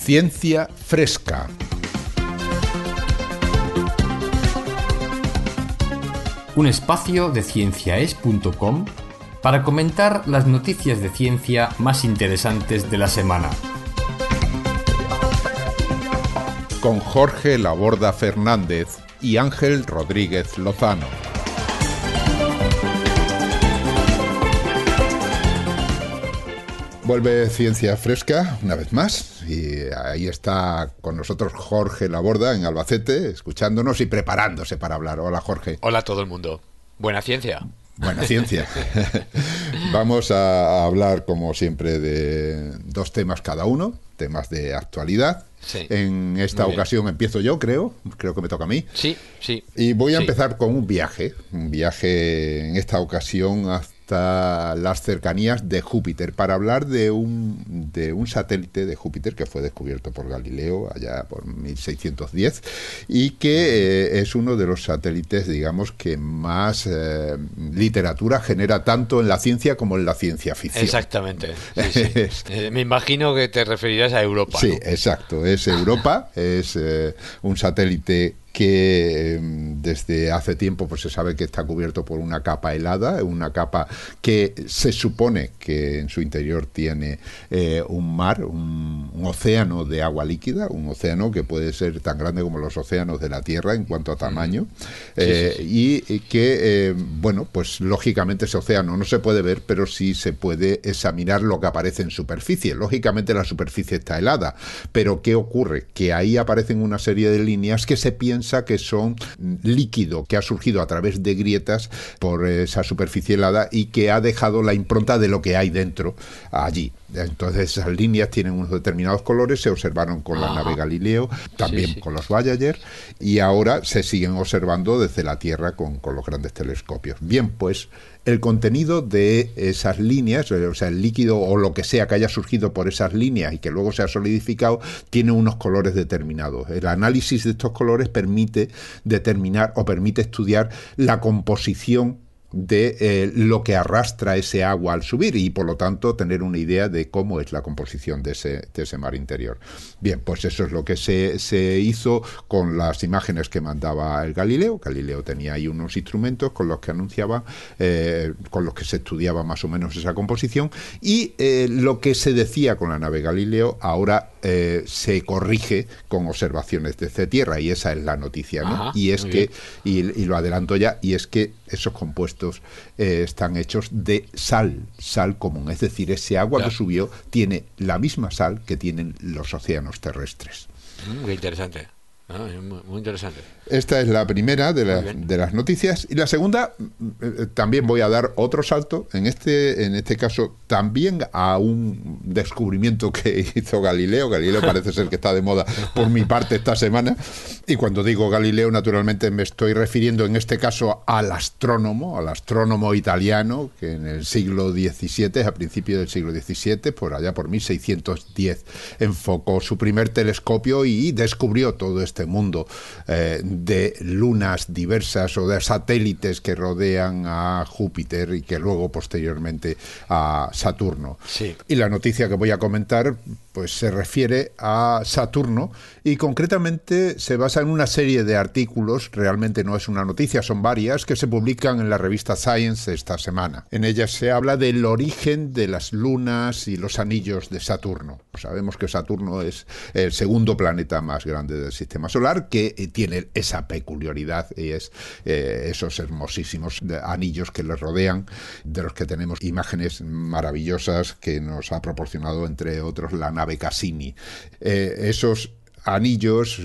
Ciencia Fresca. Un espacio de cienciaes.com para comentar las noticias de ciencia más interesantes de la semana. Con Jorge Laborda Fernández y Ángel Rodríguez Lozano. Vuelve Ciencia Fresca una vez más y ahí está con nosotros Jorge Laborda en Albacete, escuchándonos y preparándose para hablar. Hola, Jorge. Hola a todo el mundo. Buena ciencia. Buena ciencia. Vamos a hablar, como siempre, de dos temas cada uno, temas de actualidad. Sí. En esta ocasión empiezo yo, creo que me toca a mí. Sí. Y voy a empezar con un viaje en esta ocasión hasta las cercanías de Júpiter, para hablar de un satélite de Júpiter que fue descubierto por Galileo allá por 1610 y que es uno de los satélites, digamos, que más literatura genera tanto en la ciencia como en la ciencia ficción. Exactamente. Sí. Me imagino que te referirás a Europa. Sí, ¿no? Exacto. Es Europa, es un satélite que desde hace tiempo pues se sabe que está cubierto por una capa helada, una capa que se supone que en su interior tiene un mar, un océano de agua líquida, un océano que puede ser tan grande como los océanos de la Tierra en cuanto a tamaño, y que, bueno, pues lógicamente ese océano no se puede ver, pero sí se puede examinar lo que aparece en superficie. Lógicamente la superficie está helada, pero ¿qué ocurre? Que ahí aparecen una serie de líneas que se piensa que son líquido que ha surgido a través de grietas por esa superficie helada y que ha dejado la impronta de lo que hay dentro allí. Entonces esas líneas tienen unos determinados colores, se observaron con la nave Galileo, también con los Voyager, y ahora se siguen observando desde la Tierra con los grandes telescopios. Bien, pues el contenido de esas líneas, o sea, el líquido o lo que sea que haya surgido por esas líneas y que luego se ha solidificado, tiene unos colores determinados. El análisis de estos colores permite determinar o permite estudiar la composición de lo que arrastra ese agua al subir y por lo tanto tener una idea de cómo es la composición de ese mar interior. Bien, pues eso es lo que se hizo con las imágenes que mandaba el Galileo. Galileo tenía ahí unos instrumentos con los que anunciaba, con los que se estudiaba más o menos esa composición, y lo que se decía con la nave Galileo ahora se corrige con observaciones desde Tierra, y esa es la noticia, ¿no? Y es que, y lo adelanto ya, y es que esos compuestos están hechos de sal común, es decir, ese agua que subió tiene la misma sal que tienen los océanos terrestres. Qué interesante. Muy interesante. Esta es la primera de las noticias, y la segunda también voy a dar otro salto, en este caso también a un descubrimiento que hizo Galileo. Galileo parece ser que está de moda por mi parte esta semana, y cuando digo Galileo naturalmente me estoy refiriendo en este caso al astrónomo italiano que en el siglo XVII, a principios del siglo XVII, por allá por 1610, enfocó su primer telescopio y descubrió todo este mundo de lunas diversas o de satélites que rodean a Júpiter y que luego posteriormente a Saturno. Sí. Y la noticia que voy a comentar pues se refiere a Saturno, y concretamente se basa en una serie de artículos, realmente no es una noticia, son varias, que se publican en la revista Science esta semana. En ellas se habla del origen de las lunas y los anillos de Saturno. Sabemos que Saturno es el segundo planeta más grande del sistema solar, que tiene esa peculiaridad, y es esos hermosísimos anillos que le rodean, de los que tenemos imágenes maravillosas que nos ha proporcionado, entre otros, la nave Cassini. Esos anillos,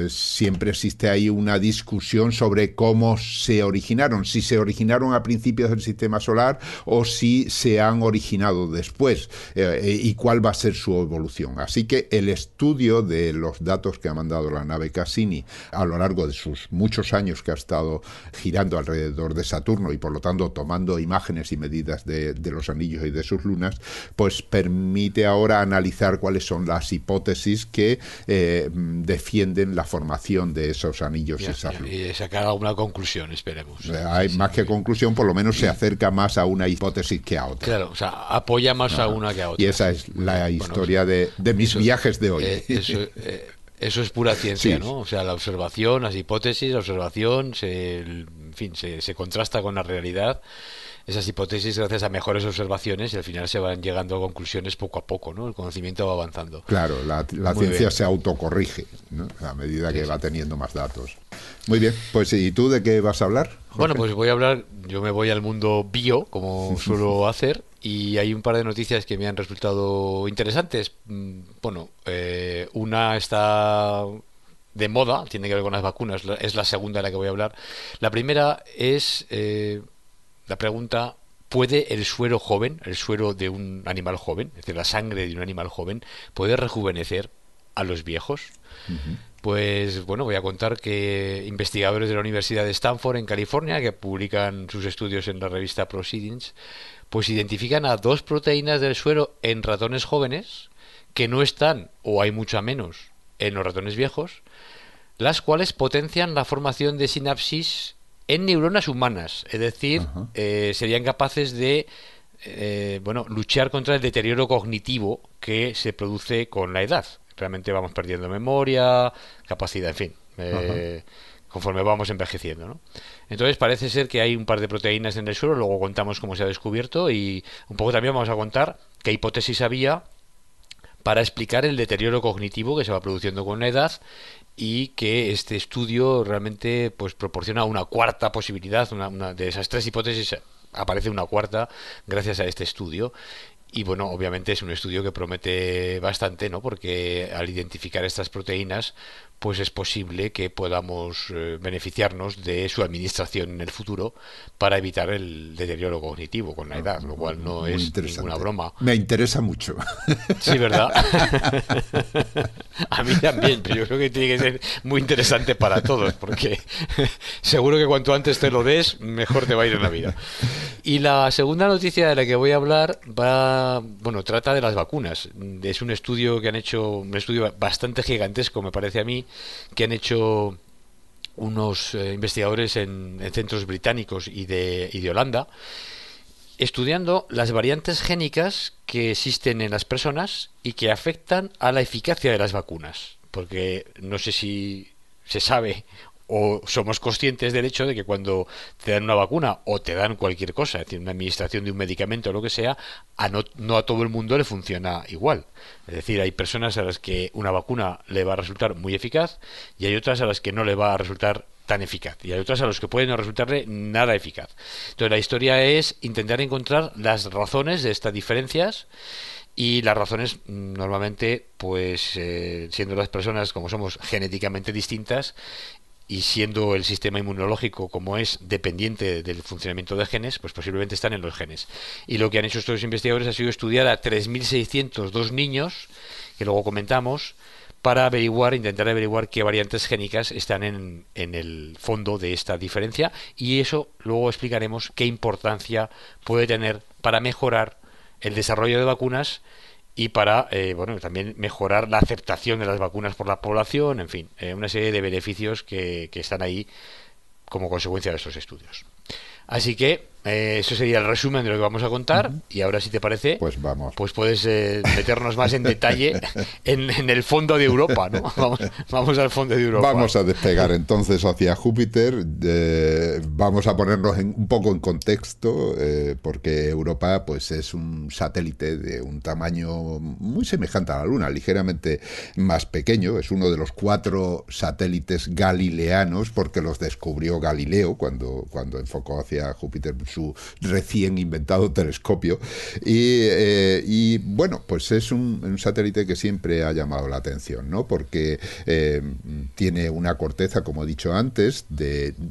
siempre existe ahí una discusión sobre cómo se originaron, si se originaron a principios del sistema solar o si se han originado después, y cuál va a ser su evolución. Así que el estudio de los datos que ha mandado la nave Cassini a lo largo de sus muchos años que ha estado girando alrededor de Saturno y por lo tanto tomando imágenes y medidas de los anillos y de sus lunas, pues permite ahora analizar cuáles son las hipótesis que defienden la formación de esos anillos y esas luces. Y sacar alguna conclusión, esperemos. Hay más que conclusión, por lo menos se acerca más a una hipótesis que a otra. Claro, o sea, apoya más a una que a otra. Y esa es la historia de mis viajes de hoy. Eso es pura ciencia, Sí. ¿no? O sea, la observación, las hipótesis, la observación, en fin, se contrasta con la realidad. Esas hipótesis, gracias a mejores observaciones, y al final se van llegando a conclusiones poco a poco, ¿no? El conocimiento va avanzando. Claro, la Muy ciencia bien. se autocorrige, ¿no? A medida que va teniendo más datos. Muy bien, pues ¿y tú de qué vas a hablar, Jorge? Bueno, pues voy a hablar, yo me voy al mundo bio, como suelo hacer, y hay un par de noticias que me han resultado interesantes. Bueno, una está de moda, tiene que ver con las vacunas, es la segunda de la que voy a hablar. La primera es la pregunta: ¿puede el suero joven, el suero de un animal joven, es decir, la sangre de un animal joven, puede rejuvenecer a los viejos? Pues bueno, voy a contar que investigadores de la Universidad de Stanford en California, que publican sus estudios en la revista Proceedings, pues identifican a dos proteínas del suero en ratones jóvenes que no están, o hay mucha menos, en los ratones viejos, las cuales potencian la formación de sinapsis en neuronas humanas, es decir, serían capaces de bueno, luchar contra el deterioro cognitivo que se produce con la edad. Realmente vamos perdiendo memoria, capacidad, en fin, conforme vamos envejeciendo, ¿no? Entonces parece ser que hay un par de proteínas en el suelo, luego contamos cómo se ha descubierto y un poco también vamos a contar qué hipótesis había para explicar el deterioro cognitivo que se va produciendo con la edad, y que este estudio realmente pues proporciona una cuarta posibilidad, una de esas tres hipótesis aparece una cuarta gracias a este estudio. Y bueno, obviamente es un estudio que promete bastante, ¿no? Porque al identificar estas proteínas, pues es posible que podamos beneficiarnos de su administración en el futuro para evitar el deterioro cognitivo con la edad, lo cual no Muy es interesante. ninguna broma. Me interesa mucho. Sí, ¿verdad? A mí también, pero yo creo que tiene que ser muy interesante para todos, porque seguro que cuanto antes te lo des, mejor te va a ir en la vida. Y la segunda noticia de la que voy a hablar bueno, trata de las vacunas. Es un estudio que han hecho, un estudio bastante gigantesco, me parece a mí, que han hecho unos investigadores en centros británicos y de Holanda, estudiando las variantes génicas que existen en las personas y que afectan a la eficacia de las vacunas. Porque no sé si se sabe o somos conscientes del hecho de que cuando te dan una vacuna o te dan cualquier cosa, es decir, una administración de un medicamento o lo que sea, no a todo el mundo le funciona igual. Es decir, hay personas a las que una vacuna le va a resultar muy eficaz y hay otras a las que no le va a resultar tan eficaz, y hay otras a los que puede no resultarle nada eficaz. Entonces la historia es intentar encontrar las razones de estas diferencias, y las razones normalmente, pues siendo las personas como somos genéticamente distintas y siendo el sistema inmunológico como es dependiente del funcionamiento de genes, pues posiblemente están en los genes. Y lo que han hecho estos investigadores ha sido estudiar a 3.602 niños, que luego comentamos, para intentar averiguar qué variantes génicas están en el fondo de esta diferencia, y eso luego explicaremos qué importancia puede tener para mejorar el desarrollo de vacunas y para bueno, también mejorar la aceptación de las vacunas por la población, en fin, una serie de beneficios que están ahí como consecuencia de estos estudios. Así que eso sería el resumen de lo que vamos a contar, y ahora, si te parece, Pues vamos. pues puedes meternos más en detalle en el fondo de Europa, ¿no? Vamos al fondo de Europa. Vamos a despegar entonces hacia Júpiter. Vamos a ponernos un poco en contexto, porque Europa pues es un satélite de un tamaño muy semejante a la Luna, ligeramente más pequeño. Es uno de los 4 satélites galileanos, porque los descubrió Galileo cuando enfocó hacia Júpiter su recién inventado telescopio. Y bueno, pues es un satélite que siempre ha llamado la atención, ¿no? Porque tiene una corteza, como he dicho antes,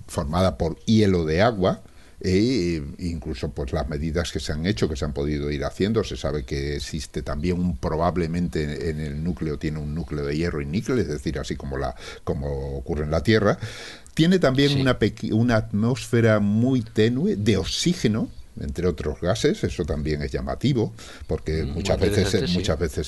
formada por hielo de agua. E incluso pues las medidas que se han hecho, que se han podido ir haciendo, se sabe que existe también probablemente en el núcleo, tiene un núcleo de hierro y níquel, es decir, así como ocurre en la Tierra. Tiene también una atmósfera muy tenue de oxígeno, entre otros gases. Eso también es llamativo, porque muchas veces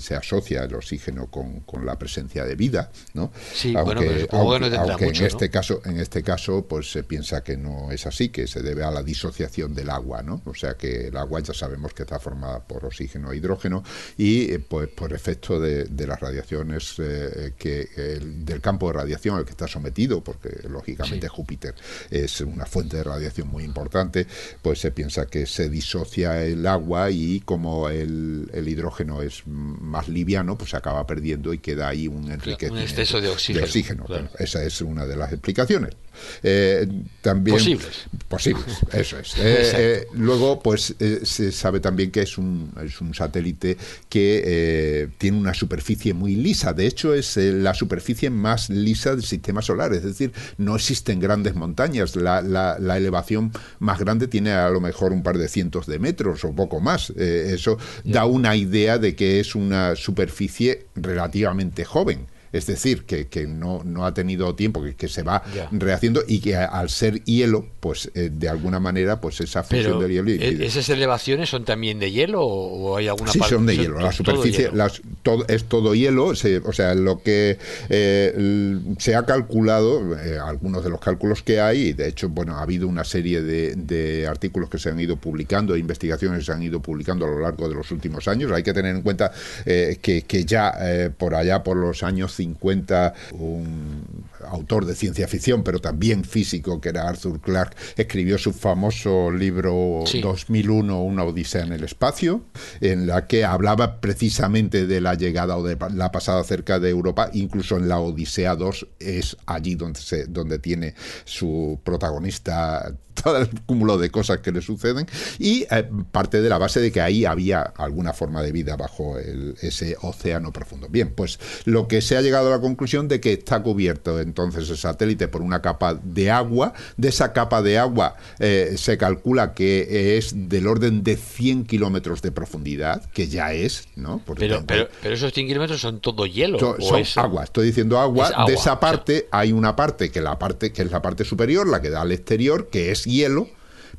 se asocia el oxígeno con la presencia de vida, ¿no? Sí, aunque mucho, en este caso pues se piensa que no es así, que se debe a la disociación del agua, ¿no? O sea que el agua ya sabemos que está formada por oxígeno e hidrógeno, y pues por efecto de las radiaciones del campo de radiación al que está sometido, porque lógicamente Júpiter es una fuente de radiación muy importante, pues se piensa que se disocia el agua, y como el hidrógeno es más liviano, pues se acaba perdiendo y queda ahí un enriquecimiento, un exceso de oxígeno. Claro. Bueno, esa es una de las explicaciones. También posibles, eso es. Luego, pues se sabe también que es un satélite que tiene una superficie muy lisa. De hecho, es la superficie más lisa del sistema solar. Es decir, no existen grandes montañas. La elevación más grande tiene a lo mejor un par de cientos de metros o poco más. Eso da una idea de que es una superficie relativamente joven. Es decir, que no ha tenido tiempo, que se va rehaciendo, y que al ser hielo, pues de alguna manera, pues esa fusión del hielo... ¿Esas elevaciones son también de hielo o hay alguna parte? Sí, son de hielo. La superficie es todo hielo. O sea, lo que se ha calculado, algunos de los cálculos que hay, y de hecho, bueno, ha habido una serie de artículos que se han ido publicando, investigaciones que se han ido publicando a lo largo de los últimos años. Hay que tener en cuenta que ya por allá, por los años 50, un autor de ciencia ficción, pero también físico, que era Arthur Clarke, escribió su famoso libro 2001, Una odisea en el espacio, en la que hablaba precisamente de la llegada o de la pasada cerca de Europa. Incluso en la Odisea 2 es allí donde tiene su protagonista todo el cúmulo de cosas que le suceden, y parte de la base de que ahí había alguna forma de vida bajo ese océano profundo. Bien, pues lo que se ha llegado a la conclusión de que está cubierto entonces el satélite por una capa de agua. De esa capa de agua se calcula que es del orden de 100 kilómetros de profundidad, que ya es, ¿no? Pero esos 100 kilómetros son todo hielo. Son agua, estoy diciendo agua. De esa parte hay una parte que es la parte superior, la que da al exterior, que es hielo,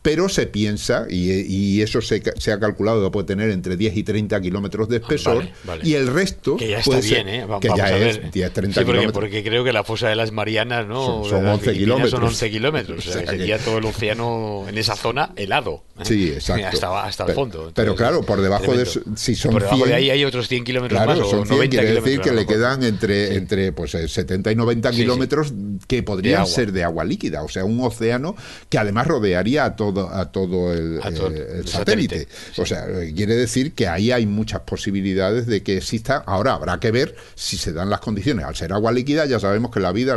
pero se piensa, y eso se ha calculado que puede tener entre 10 y 30 kilómetros de espesor, vale. Y el resto... Que ya está bien, ¿eh? Que ya es 10, 30 kilómetros. Porque creo que la fosa de las Marianas, ¿no? Son 11 kilómetros. Son 11 kilómetros. O sea, sería todo el océano en esa zona helado. Sí, exacto. Hasta el fondo. Entonces, pero claro, por debajo de eso, si son por debajo 100, de ahí hay otros 100 kilómetros claro, más, son o 100, 90 quiere kilómetros. decir que le quedan entre pues 70 y 90 kilómetros que podrían ser de agua líquida. O sea, un océano que además rodearía a todo el satélite. Sí. O sea, quiere decir que ahí hay muchas posibilidades de que exista. Ahora habrá que ver si se dan las condiciones. Al ser agua líquida, ya sabemos que la vida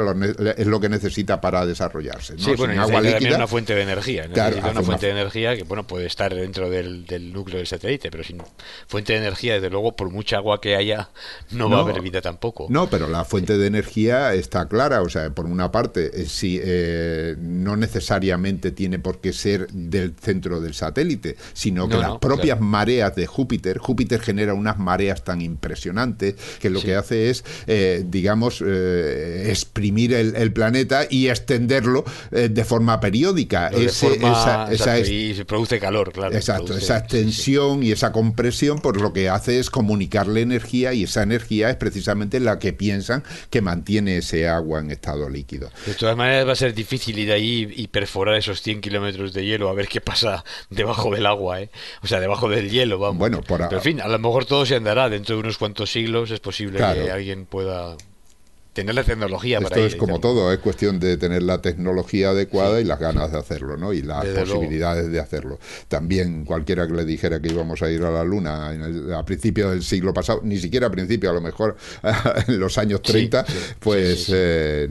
es lo que necesita para desarrollarse, ¿no? Sí, bueno, sin agua líquida, una fuente de energía. Claro, una fuente de energía que puede estar dentro del núcleo del satélite, pero sin fuente de energía, desde luego, por mucha agua que haya, no va a haber vida tampoco. No, pero la fuente de energía está clara. O sea, por una parte, no necesariamente tiene por qué ser del centro del satélite, sino que las propias mareas de Júpiter genera unas mareas tan impresionantes que lo que hace es, exprimir el planeta y extenderlo de forma periódica. Y se produce calor, claro. Exacto, esa extensión y esa compresión, por lo que hace es comunicarle energía, y esa energía es precisamente la que piensan que mantiene ese agua en estado líquido. De todas maneras va a ser difícil ir ahí y perforar esos 100 kilómetros de hielo a ver qué pasa debajo del agua, ¿eh? O sea, debajo del hielo, vamos. Bueno, pero en fin, a lo mejor todo se andará. Dentro de unos cuantos siglos es posible que alguien pueda tener la tecnología para ir. Esto es como todo, es cuestión de tener la tecnología adecuada y las ganas de hacerlo, ¿no? Y las posibilidades de hacerlo. También cualquiera que le dijera que íbamos a ir a la Luna a principios del siglo pasado, ni siquiera a principios, a lo mejor en los años 30,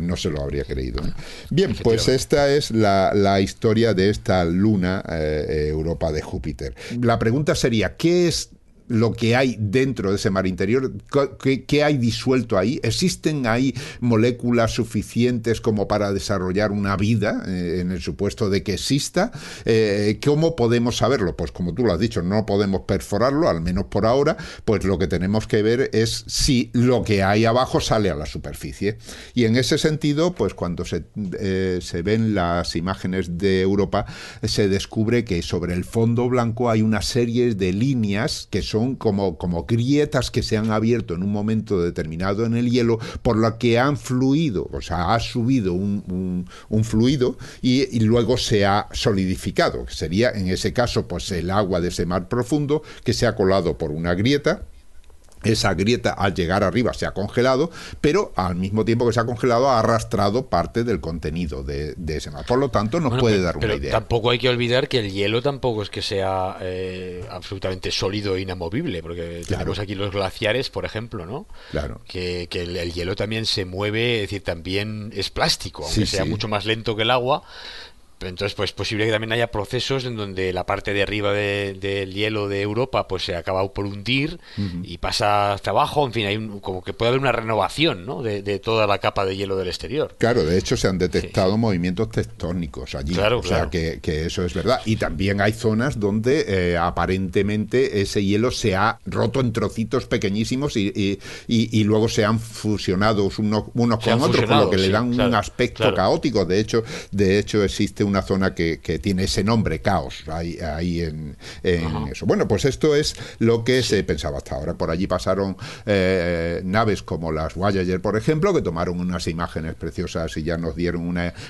no se lo habría creído, ¿no? Bien, pues esta es la historia de esta luna Europa de Júpiter. La pregunta sería, ¿qué es lo que hay dentro de ese mar interior, qué hay disuelto ahí. ¿Existen ahí moléculas suficientes como para desarrollar una vida, en el supuesto de que exista? ¿Cómo podemos saberlo? Pues como tú lo has dicho, no podemos perforarlo, al menos por ahora. Pues lo que tenemos que ver es si lo que hay abajo sale a la superficie. Y en ese sentido, pues cuando se ven las imágenes de Europa, se descubre que sobre el fondo blanco hay una serie de líneas que son como grietas que se han abierto en un momento determinado en el hielo, por lo que han fluido, o sea, ha subido un fluido y luego se ha solidificado, que sería en ese caso pues el agua de ese mar profundo que se ha colado por una grieta. Esa grieta al llegar arriba se ha congelado, pero al mismo tiempo que se ha congelado ha arrastrado parte del contenido de ese mar. Por lo tanto, nos puede dar una idea. Tampoco hay que olvidar que el hielo tampoco es que sea absolutamente sólido e inamovible, porque tenemos aquí los glaciares, por ejemplo, ¿no? Claro. Que el hielo también se mueve, es decir, también es plástico, aunque sea mucho más lento que el agua. Entonces, pues es posible que también haya procesos en donde la parte de arriba del hielo de Europa pues se ha acabado por hundir y pasa hasta abajo. En fin, hay como que puede haber una renovación, ¿no? de toda la capa de hielo del exterior. Claro, de hecho se han detectado movimientos tectónicos allí. Claro, o sea, que eso es verdad. Y también hay zonas donde aparentemente ese hielo se ha roto en trocitos pequeñísimos y luego se han fusionado unos con otros, con lo que le dan un aspecto caótico. De hecho existe una zona que tiene ese nombre, caos, ahí en eso. Bueno, pues esto es lo que se pensaba hasta ahora. Por allí pasaron naves como las Voyager, por ejemplo, que tomaron unas imágenes preciosas y ya nos dieron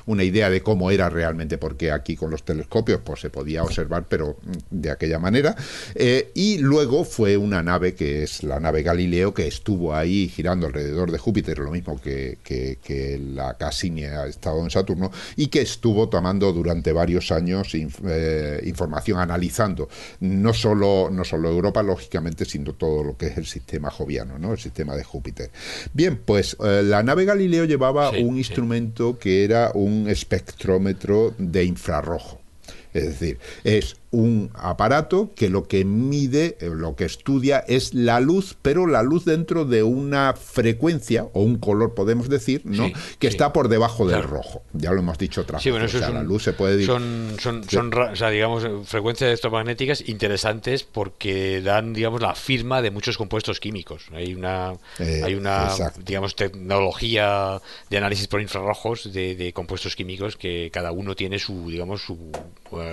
una idea de cómo era realmente, porque aquí con los telescopios pues se podía observar, pero de aquella manera. Y luego fue una nave que es la nave Galileo, que estuvo ahí girando alrededor de Júpiter, lo mismo que la Cassini ha estado en Saturno, y que estuvo tomando durante varios años información, analizando no solo Europa, lógicamente, sino todo lo que es el sistema joviano, ¿no? El sistema de Júpiter. Bien, pues la nave Galileo llevaba un instrumento que era un espectrómetro de infrarrojo. Es decir, es un aparato que lo que mide, lo que estudia es la luz, pero la luz dentro de una frecuencia o un color, podemos decir, ¿no? Que está por debajo del rojo. Ya lo hemos dicho otras veces. Bueno, eso la luz se puede son o sea, digamos, frecuencias electromagnéticas interesantes porque dan, digamos, la firma de muchos compuestos químicos. Hay una digamos, tecnología de análisis por infrarrojos de compuestos químicos que cada uno tiene su, digamos, su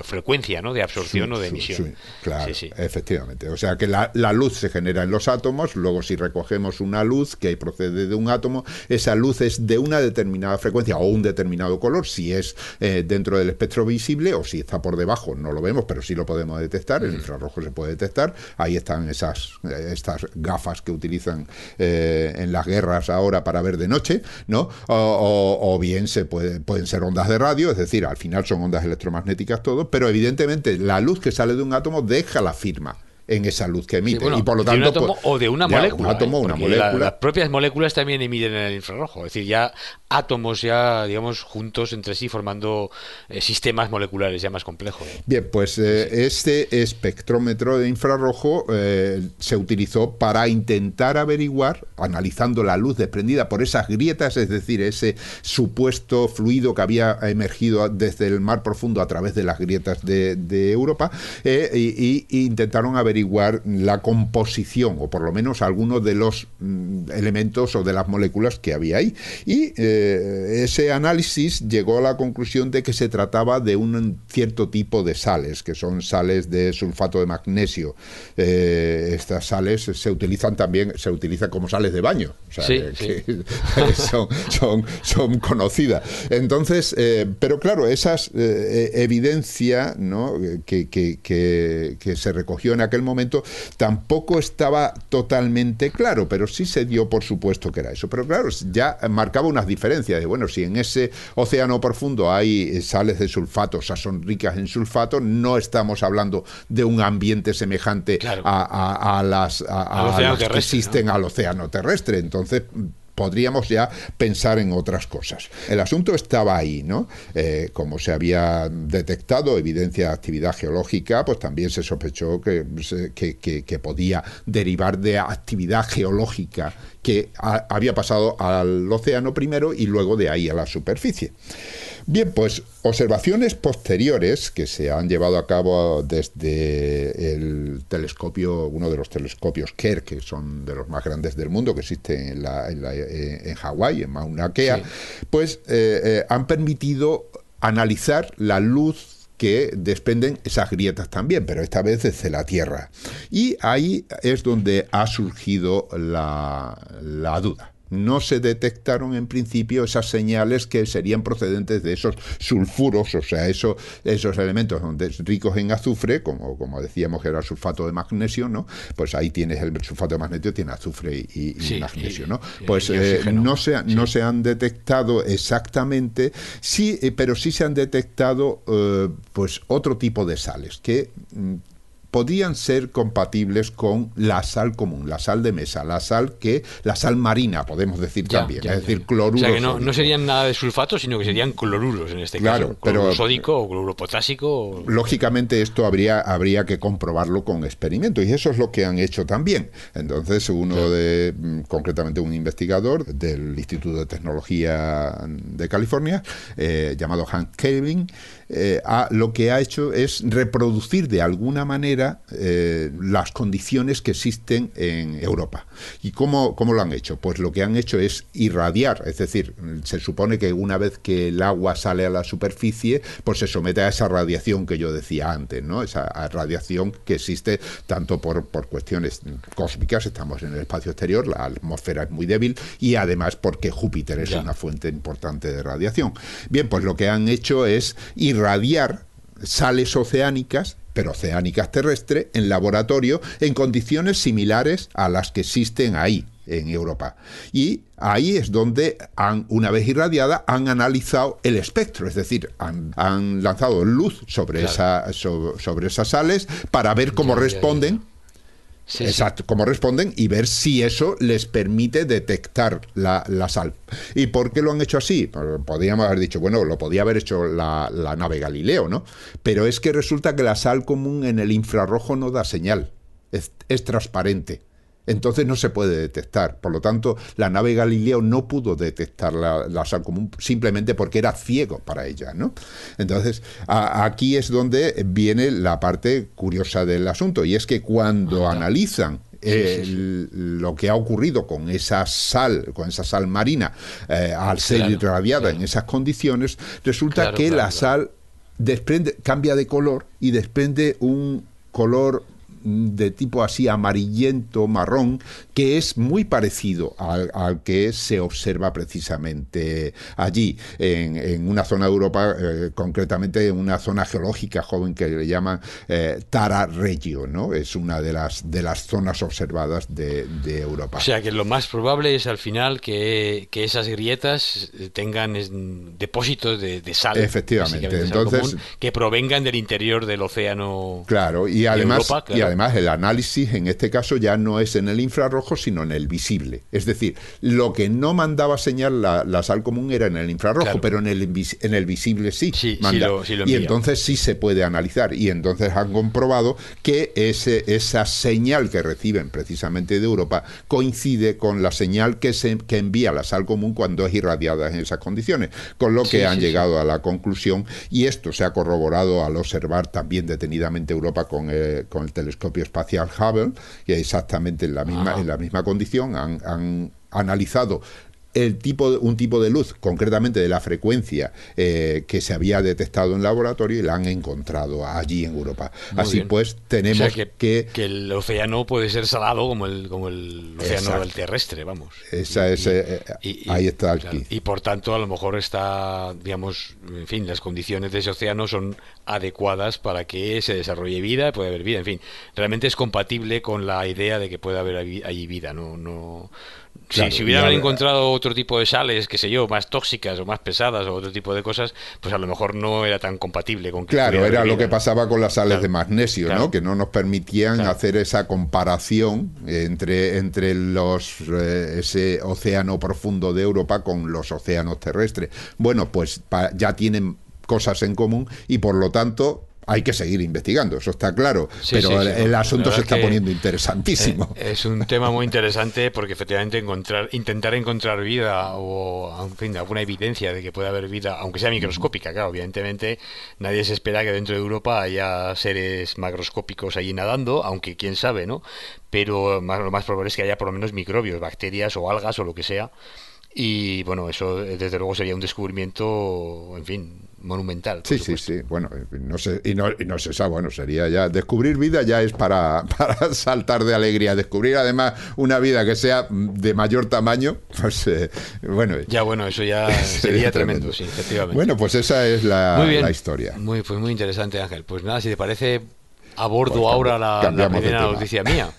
frecuencia, ¿no? De absorción o de emisión. Claro, efectivamente. O sea que la luz se genera en los átomos, luego si recogemos una luz que procede de un átomo, esa luz es de una determinada frecuencia o un determinado color, si es dentro del espectro visible, o si está por debajo no lo vemos, pero sí lo podemos detectar. El infrarrojo se puede detectar. Ahí están estas gafas que utilizan en las guerras ahora para ver de noche, ¿no? O bien pueden ser ondas de radio, es decir, al final son ondas electromagnéticas todo, pero evidentemente la luz que sale de un átomo deja la firma en esa luz que emite. Y por lo tanto, de un átomo o de una molécula. Un átomo, una molécula. Las propias moléculas también emiten en el infrarrojo. Es decir, ya átomos digamos, juntos entre sí formando sistemas moleculares ya más complejos. Bien, pues este espectrómetro de infrarrojo se utilizó para intentar averiguar, analizando la luz desprendida por esas grietas, es decir, ese supuesto fluido que había emergido desde el mar profundo a través de las grietas de Europa, y intentaron averiguar la composición, o por lo menos algunos de los elementos o de las moléculas que había ahí. Y ese análisis llegó a la conclusión de que se trataba de un cierto tipo de sales, que son sales de sulfato de magnesio. Estas sales se utilizan como sales de baño, o sea, son conocidas. Entonces, pero claro, esas evidencia, ¿no? que se recogió en aquel momento tampoco estaba totalmente claro, pero sí se dio por supuesto que era eso. Pero claro, ya marcaba unas diferencias de, bueno, si en ese océano profundo hay sales de sulfato, o sea, son ricas en sulfato, no estamos hablando de un ambiente semejante a las que existen, ¿no? Al océano terrestre. Entonces, podríamos ya pensar en otras cosas. El asunto estaba ahí, ¿no? Como se había detectado evidencia de actividad geológica, pues también se sospechó que podía derivar de actividad geológica que había pasado al océano primero y luego de ahí a la superficie. Bien, pues observaciones posteriores que se han llevado a cabo desde el telescopio, uno de los telescopios Kerr, que son de los más grandes del mundo, que existen en Hawái, en Mauna Kea, pues han permitido analizar la luz que desprenden esas grietas también, pero esta vez desde la Tierra. Y ahí es donde ha surgido la duda. No se detectaron en principio esas señales que serían procedentes de esos sulfuros, o sea, esos elementos ricos en azufre, como decíamos que era el sulfato de magnesio, ¿no? Pues ahí tienes el sulfato de magnesio, tiene azufre y magnesio, ¿no? Pues no se han detectado exactamente, sí, pero sí se han detectado pues otro tipo de sales que podían ser compatibles con la sal común, la sal de mesa, la sal marina, podemos decir también, es decir, cloruro. O sea, que no serían nada de sulfato, sino que serían cloruros en este caso. Cloruro sódico o cloruro potásico. Lógicamente esto habría que comprobarlo con experimentos, y eso es lo que han hecho también. Entonces, concretamente un investigador del Instituto de Tecnología de California, llamado Hank Kelvin, lo que ha hecho es reproducir de alguna manera las condiciones que existen en Europa. ¿Y cómo lo han hecho? Pues lo que han hecho es irradiar, es decir, se supone que una vez que el agua sale a la superficie, pues se somete a esa radiación que yo decía antes, ¿no? Esa radiación que existe tanto por cuestiones cósmicas, estamos en el espacio exterior, la atmósfera es muy débil, y además porque Júpiter es una fuente importante de radiación. Bien, pues lo que han hecho es irradiar sales oceánicas, pero oceánicas terrestres, en laboratorio, en condiciones similares a las que existen ahí, en Europa. Y ahí es donde, una vez irradiada, han analizado el espectro, es decir, han lanzado luz sobre esas sales para ver cómo responden. Exacto, cómo responden y ver si eso les permite detectar la sal. ¿Y por qué lo han hecho así? Podríamos haber dicho, bueno, lo podía haber hecho la nave Galileo, ¿no? Pero es que resulta que la sal común en el infrarrojo no da señal, es transparente. Entonces no se puede detectar. Por lo tanto, la nave Galileo no pudo detectar la sal común simplemente porque era ciego para ella, ¿no? Entonces, aquí es donde viene la parte curiosa del asunto, y es que cuando analizan lo que ha ocurrido con esa sal marina al ser irradiada en esas condiciones, resulta que la sal cambia de color y desprende un color de tipo así amarillento, marrón, que es muy parecido al que se observa precisamente allí, en una zona de Europa, concretamente en una zona geológica joven que le llaman Tara Regio, ¿no? Es una de las zonas observadas de Europa. O sea que lo más probable es al final que esas grietas tengan depósitos de sal. Efectivamente. Entonces, común, que provengan del interior del océano. Claro, y además, además el análisis en este caso ya no es en el infrarrojo, sino en el visible. Es decir, lo que no mandaba señal la sal común era en el infrarrojo, pero en el visible sí manda. Sí lo y entonces sí se puede analizar. Y entonces han comprobado que esa señal que reciben precisamente de Europa coincide con la señal que envía la sal común cuando es irradiada en esas condiciones. Con lo que han llegado a la conclusión, y esto se ha corroborado al observar también detenidamente Europa con el telescopio espacial Hubble, que exactamente en la misma condición han analizado un tipo de luz, concretamente de la frecuencia que se había detectado en laboratorio, y la han encontrado allí en Europa. Así pues, tenemos que el océano puede ser salado como el océano del terrestre, vamos. Ahí está aquí. Y por tanto, a lo mejor está, digamos, en fin, las condiciones de ese océano son adecuadas para que se desarrolle vida, puede haber vida, en fin, realmente es compatible con la idea de que puede haber allí vida, no. Claro, si hubieran encontrado otro tipo de sales, qué sé yo, más tóxicas o más pesadas o otro tipo de cosas, pues a lo mejor no era tan compatible con que Claro, pudiera era haber lo vida, que ¿no? pasaba con las sales de Claro, magnesio, ¿no? claro, Que no nos permitían claro. hacer esa comparación entre ese océano profundo de Europa con los océanos terrestres. Bueno, pues ya tienen cosas en común y por lo tanto hay que seguir investigando, eso está claro, Sí, sí, pero sí, el no. La asunto verdad se es está que poniendo interesantísimo. es un tema muy interesante porque efectivamente intentar encontrar vida o, en fin, alguna evidencia de que pueda haber vida, aunque sea microscópica, claro, evidentemente nadie se espera que dentro de Europa haya seres macroscópicos allí nadando, aunque quién sabe, ¿no? Pero lo más probable es que haya por lo menos microbios, bacterias o algas o lo que sea. Y bueno, eso desde luego sería un descubrimiento, en fin, monumental, por Sí, sí, supuesto. sí. Bueno, no sé, y no se sabe, bueno, sería ya. Descubrir vida ya es para saltar de alegría. Descubrir además una vida que sea de mayor tamaño, pues bueno, Ya bueno, eso ya sería sería tremendo, tremendo. sí, efectivamente. Bueno, pues esa es Muy la bien, historia. pues muy interesante, Ángel. Pues nada, si te parece, abordo Pues ahora la cambiamos de primera tema. noticia mía,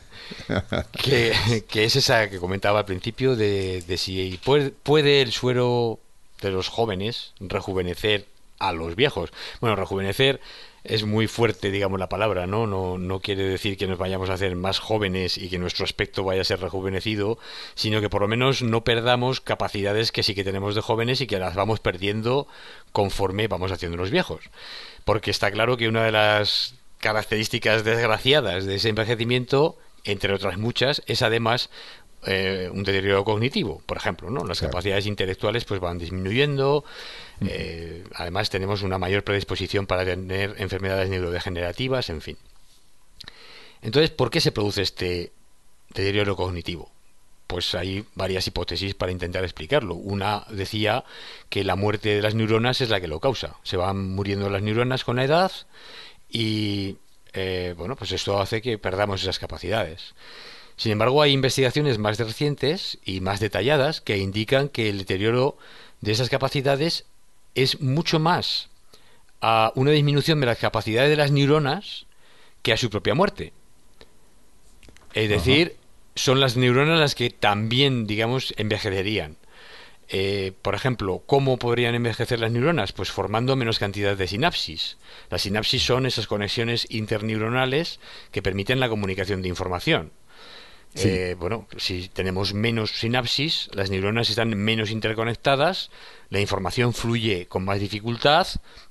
que es esa que comentaba al principio de si puede el suero de los jóvenes rejuvenecer a los viejos. Bueno, rejuvenecer es muy fuerte, digamos, la palabra, ¿no? No quiere decir que nos vayamos a hacer más jóvenes y que nuestro aspecto vaya a ser rejuvenecido, sino que por lo menos no perdamos capacidades que sí que tenemos de jóvenes y que las vamos perdiendo conforme vamos haciéndonos viejos. Porque está claro que una de las características desgraciadas de ese envejecimiento, entre otras muchas, es además un deterioro cognitivo, por ejemplo, ¿no? Las Claro. capacidades intelectuales pues van disminuyendo. Además tenemos una mayor predisposición para tener enfermedades neurodegenerativas, en fin. Entonces, ¿por qué se produce este deterioro cognitivo? Pues hay varias hipótesis para intentar explicarlo. Una decía que la muerte de las neuronas es la que lo causa. Se van muriendo las neuronas con la edad y bueno, pues esto hace que perdamos esas capacidades. Sin embargo, hay investigaciones más recientes y más detalladas que indican que el deterioro de esas capacidades es mucho más a una disminución de las capacidades de las neuronas que a su propia muerte. Es Ajá. decir, son las neuronas las que también, digamos, envejecerían. Por ejemplo, ¿cómo podrían envejecer las neuronas? Pues formando menos cantidad de sinapsis. Las sinapsis son esas conexiones interneuronales que permiten la comunicación de información. Sí. Bueno, si tenemos menos sinapsis, las neuronas están menos interconectadas, la información fluye con más dificultad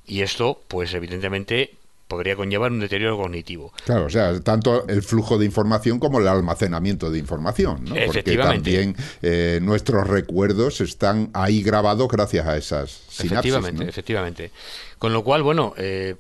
y esto, pues evidentemente, podría conllevar un deterioro cognitivo. Claro, o sea, tanto el flujo de información como el almacenamiento de información, ¿no? Porque Efectivamente, también nuestros recuerdos están ahí grabados gracias a esas sinapsis, efectivamente, ¿no? efectivamente. Con lo cual, bueno,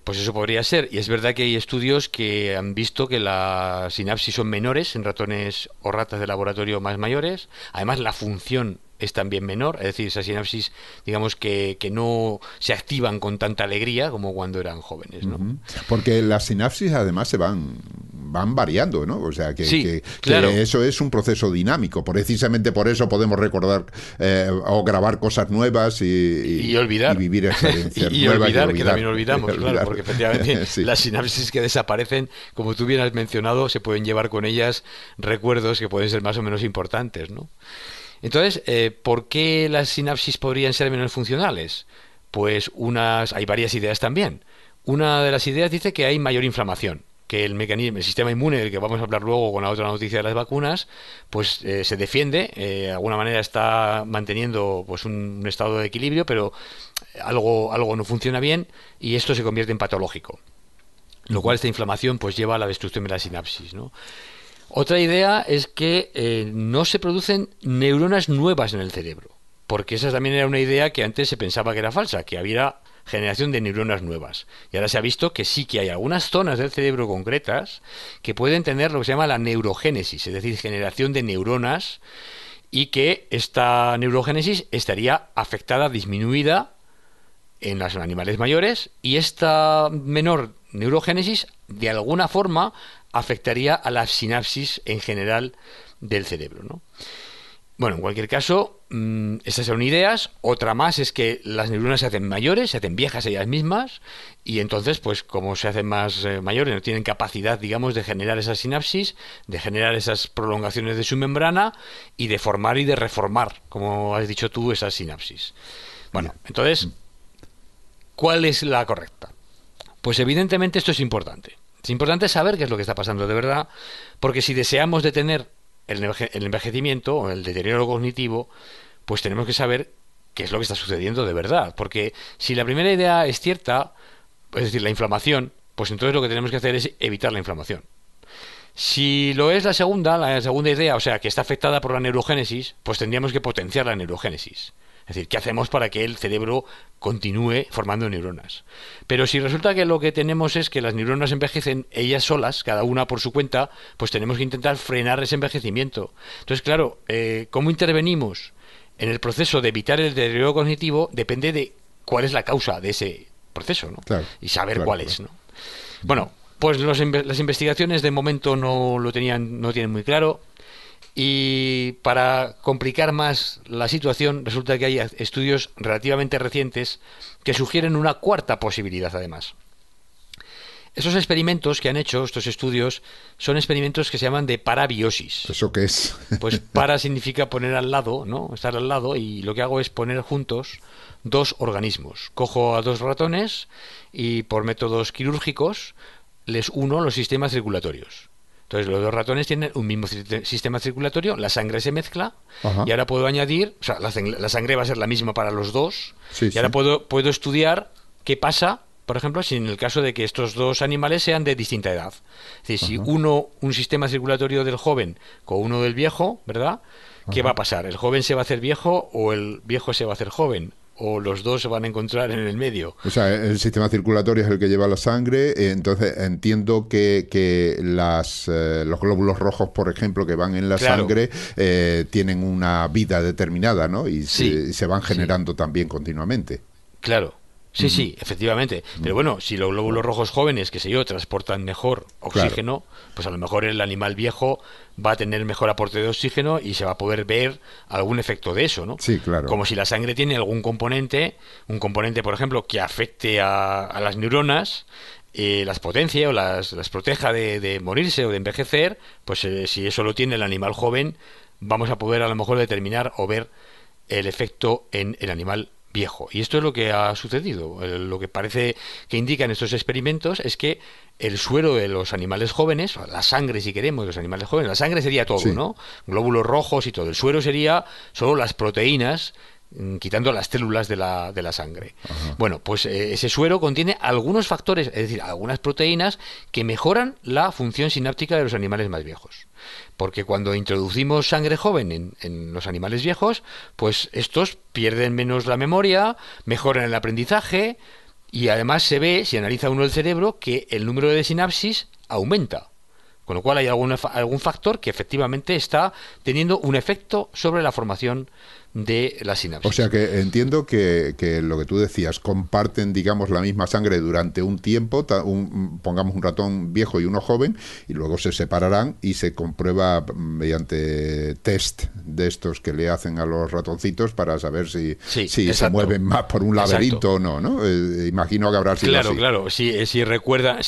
pues eso podría ser. Y es verdad que hay estudios que han visto que las sinapsis son menores en ratones o ratas de laboratorio más mayores. Además, la función es también menor, es decir, esas sinapsis, digamos que no se activan con tanta alegría como cuando eran jóvenes, ¿no? Ujú. Porque las sinapsis además van variando, ¿no? O sea, Sí, que claro. eso es un proceso dinámico. Precisamente por eso podemos recordar o grabar cosas nuevas Y y olvidar. vivir experiencias Y nuevas y olvidar, que olvidar. también Y olvidamos, claro, olvidar. porque efectivamente Sí. las sinapsis que desaparecen, como tú bien has mencionado, se pueden llevar con ellas recuerdos que pueden ser más o menos importantes, ¿no? Entonces, ¿por qué las sinapsis podrían ser menos funcionales? Pues hay varias ideas también. Una de las ideas dice que hay mayor inflamación, que el mecanismo, el sistema inmune del que vamos a hablar luego con la otra noticia de las vacunas, pues se defiende, de alguna manera está manteniendo pues un estado de equilibrio, pero algo no funciona bien y esto se convierte en patológico. Lo cual esta inflamación pues lleva a la destrucción de la sinapsis, ¿no? Otra idea es que no se producen neuronas nuevas en el cerebro, porque esa también era una idea que antes se pensaba que era falsa, que había generación de neuronas nuevas. Y ahora se ha visto que sí que hay algunas zonas del cerebro concretas que pueden tener lo que se llama la neurogénesis, es decir, generación de neuronas, y que esta neurogénesis estaría afectada, disminuida en los animales mayores, y esta menor neurogénesis de alguna forma afectaría a la sinapsis en general del cerebro, ¿no? Bueno, en cualquier caso, estas son ideas. Otra más es que las neuronas se hacen mayores, se hacen viejas ellas mismas, y entonces, pues como se hacen más mayores, no tienen capacidad, digamos, de generar esas sinapsis, de generar esas prolongaciones de su membrana y de formar y de reformar, como has dicho tú, esas sinapsis. Bueno, entonces, ¿cuál es la correcta? Pues evidentemente esto es importante. Es importante saber qué es lo que está pasando de verdad, porque si deseamos detener el envejecimiento o el deterioro cognitivo, pues tenemos que saber qué es lo que está sucediendo de verdad. Porque si la primera idea es cierta, es decir, la inflamación, pues entonces lo que tenemos que hacer es evitar la inflamación. Si lo es la segunda idea, o sea, que está afectada por la neurogénesis, pues tendríamos que potenciar la neurogénesis. Es decir, ¿qué hacemos para que el cerebro continúe formando neuronas? Pero si resulta que lo que tenemos es que las neuronas envejecen ellas solas, cada una por su cuenta, pues tenemos que intentar frenar ese envejecimiento. Entonces, claro, ¿cómo intervenimos en el proceso de evitar el deterioro cognitivo? Depende de cuál es la causa de ese proceso, ¿no? Claro, y saber claro, cuál es, ¿no? Bueno, pues las investigaciones de momento no tienen muy claro. Y para complicar más la situación, resulta que hay estudios relativamente recientes que sugieren una cuarta posibilidad, además. Esos experimentos que han hecho, estos estudios, son experimentos que se llaman de parabiosis. ¿Eso qué es? Pues para significa poner al lado, ¿no? Estar al lado, y lo que hago es poner juntos dos organismos. Cojo a dos ratones y por métodos quirúrgicos les uno los sistemas circulatorios. Entonces los dos ratones tienen un mismo sistema circulatorio, la sangre se mezcla. Ajá. Y ahora puedo añadir, o sea, la sangre va a ser la misma para los dos, sí, y ahora puedo estudiar qué pasa, por ejemplo, si en el caso de que estos dos animales sean de distinta edad. Es decir, si un sistema circulatorio del joven con uno del viejo, ¿verdad? ¿Qué va a pasar? ¿El joven se va a hacer viejo o el viejo se va a hacer joven? ¿O los dos se van a encontrar en el medio? O sea, el sistema circulatorio es el que lleva la sangre. Entonces entiendo que los glóbulos rojos, por ejemplo, que van en la sangre, tienen una vida determinada, ¿no? Y se van generando también continuamente. Claro. Sí, efectivamente. Pero bueno, si los glóbulos rojos jóvenes, qué sé yo, transportan mejor oxígeno, pues a lo mejor el animal viejo va a tener mejor aporte de oxígeno y se va a poder ver algún efecto de eso, ¿no? Sí, claro. Como si la sangre tiene algún componente, por ejemplo, que afecte a las neuronas, las potencie o las proteja de morirse o de envejecer, pues si eso lo tiene el animal joven, vamos a poder a lo mejor determinar o ver el efecto en el animal viejo. Y esto es lo que ha sucedido. Lo que parece que indican estos experimentos es que el suero de los animales jóvenes, la sangre, si queremos, de los animales jóvenes, la sangre sería todo, ¿no? Glóbulos rojos y todo. El suero sería solo las proteínas, quitando las células de la sangre. Ajá. Bueno, pues ese suero contiene algunos factores, es decir, algunas proteínas que mejoran la función sináptica de los animales más viejos. Porque cuando introducimos sangre joven en los animales viejos, pues estos pierden menos la memoria, mejoran el aprendizaje, y además se ve, si analiza uno el cerebro, que el número de sinapsis aumenta. Con lo cual hay algún factor que efectivamente está teniendo un efecto sobre la formación de la sinapsis. O sea que entiendo que lo que tú decías, comparten, digamos, la misma sangre durante un tiempo, pongamos un ratón viejo y uno joven, y luego se separarán y se comprueba mediante test de estos que le hacen a los ratoncitos para saber si se mueven más por un laberinto o no, ¿no? Imagino que habrá sido así. Claro. Si recuerda,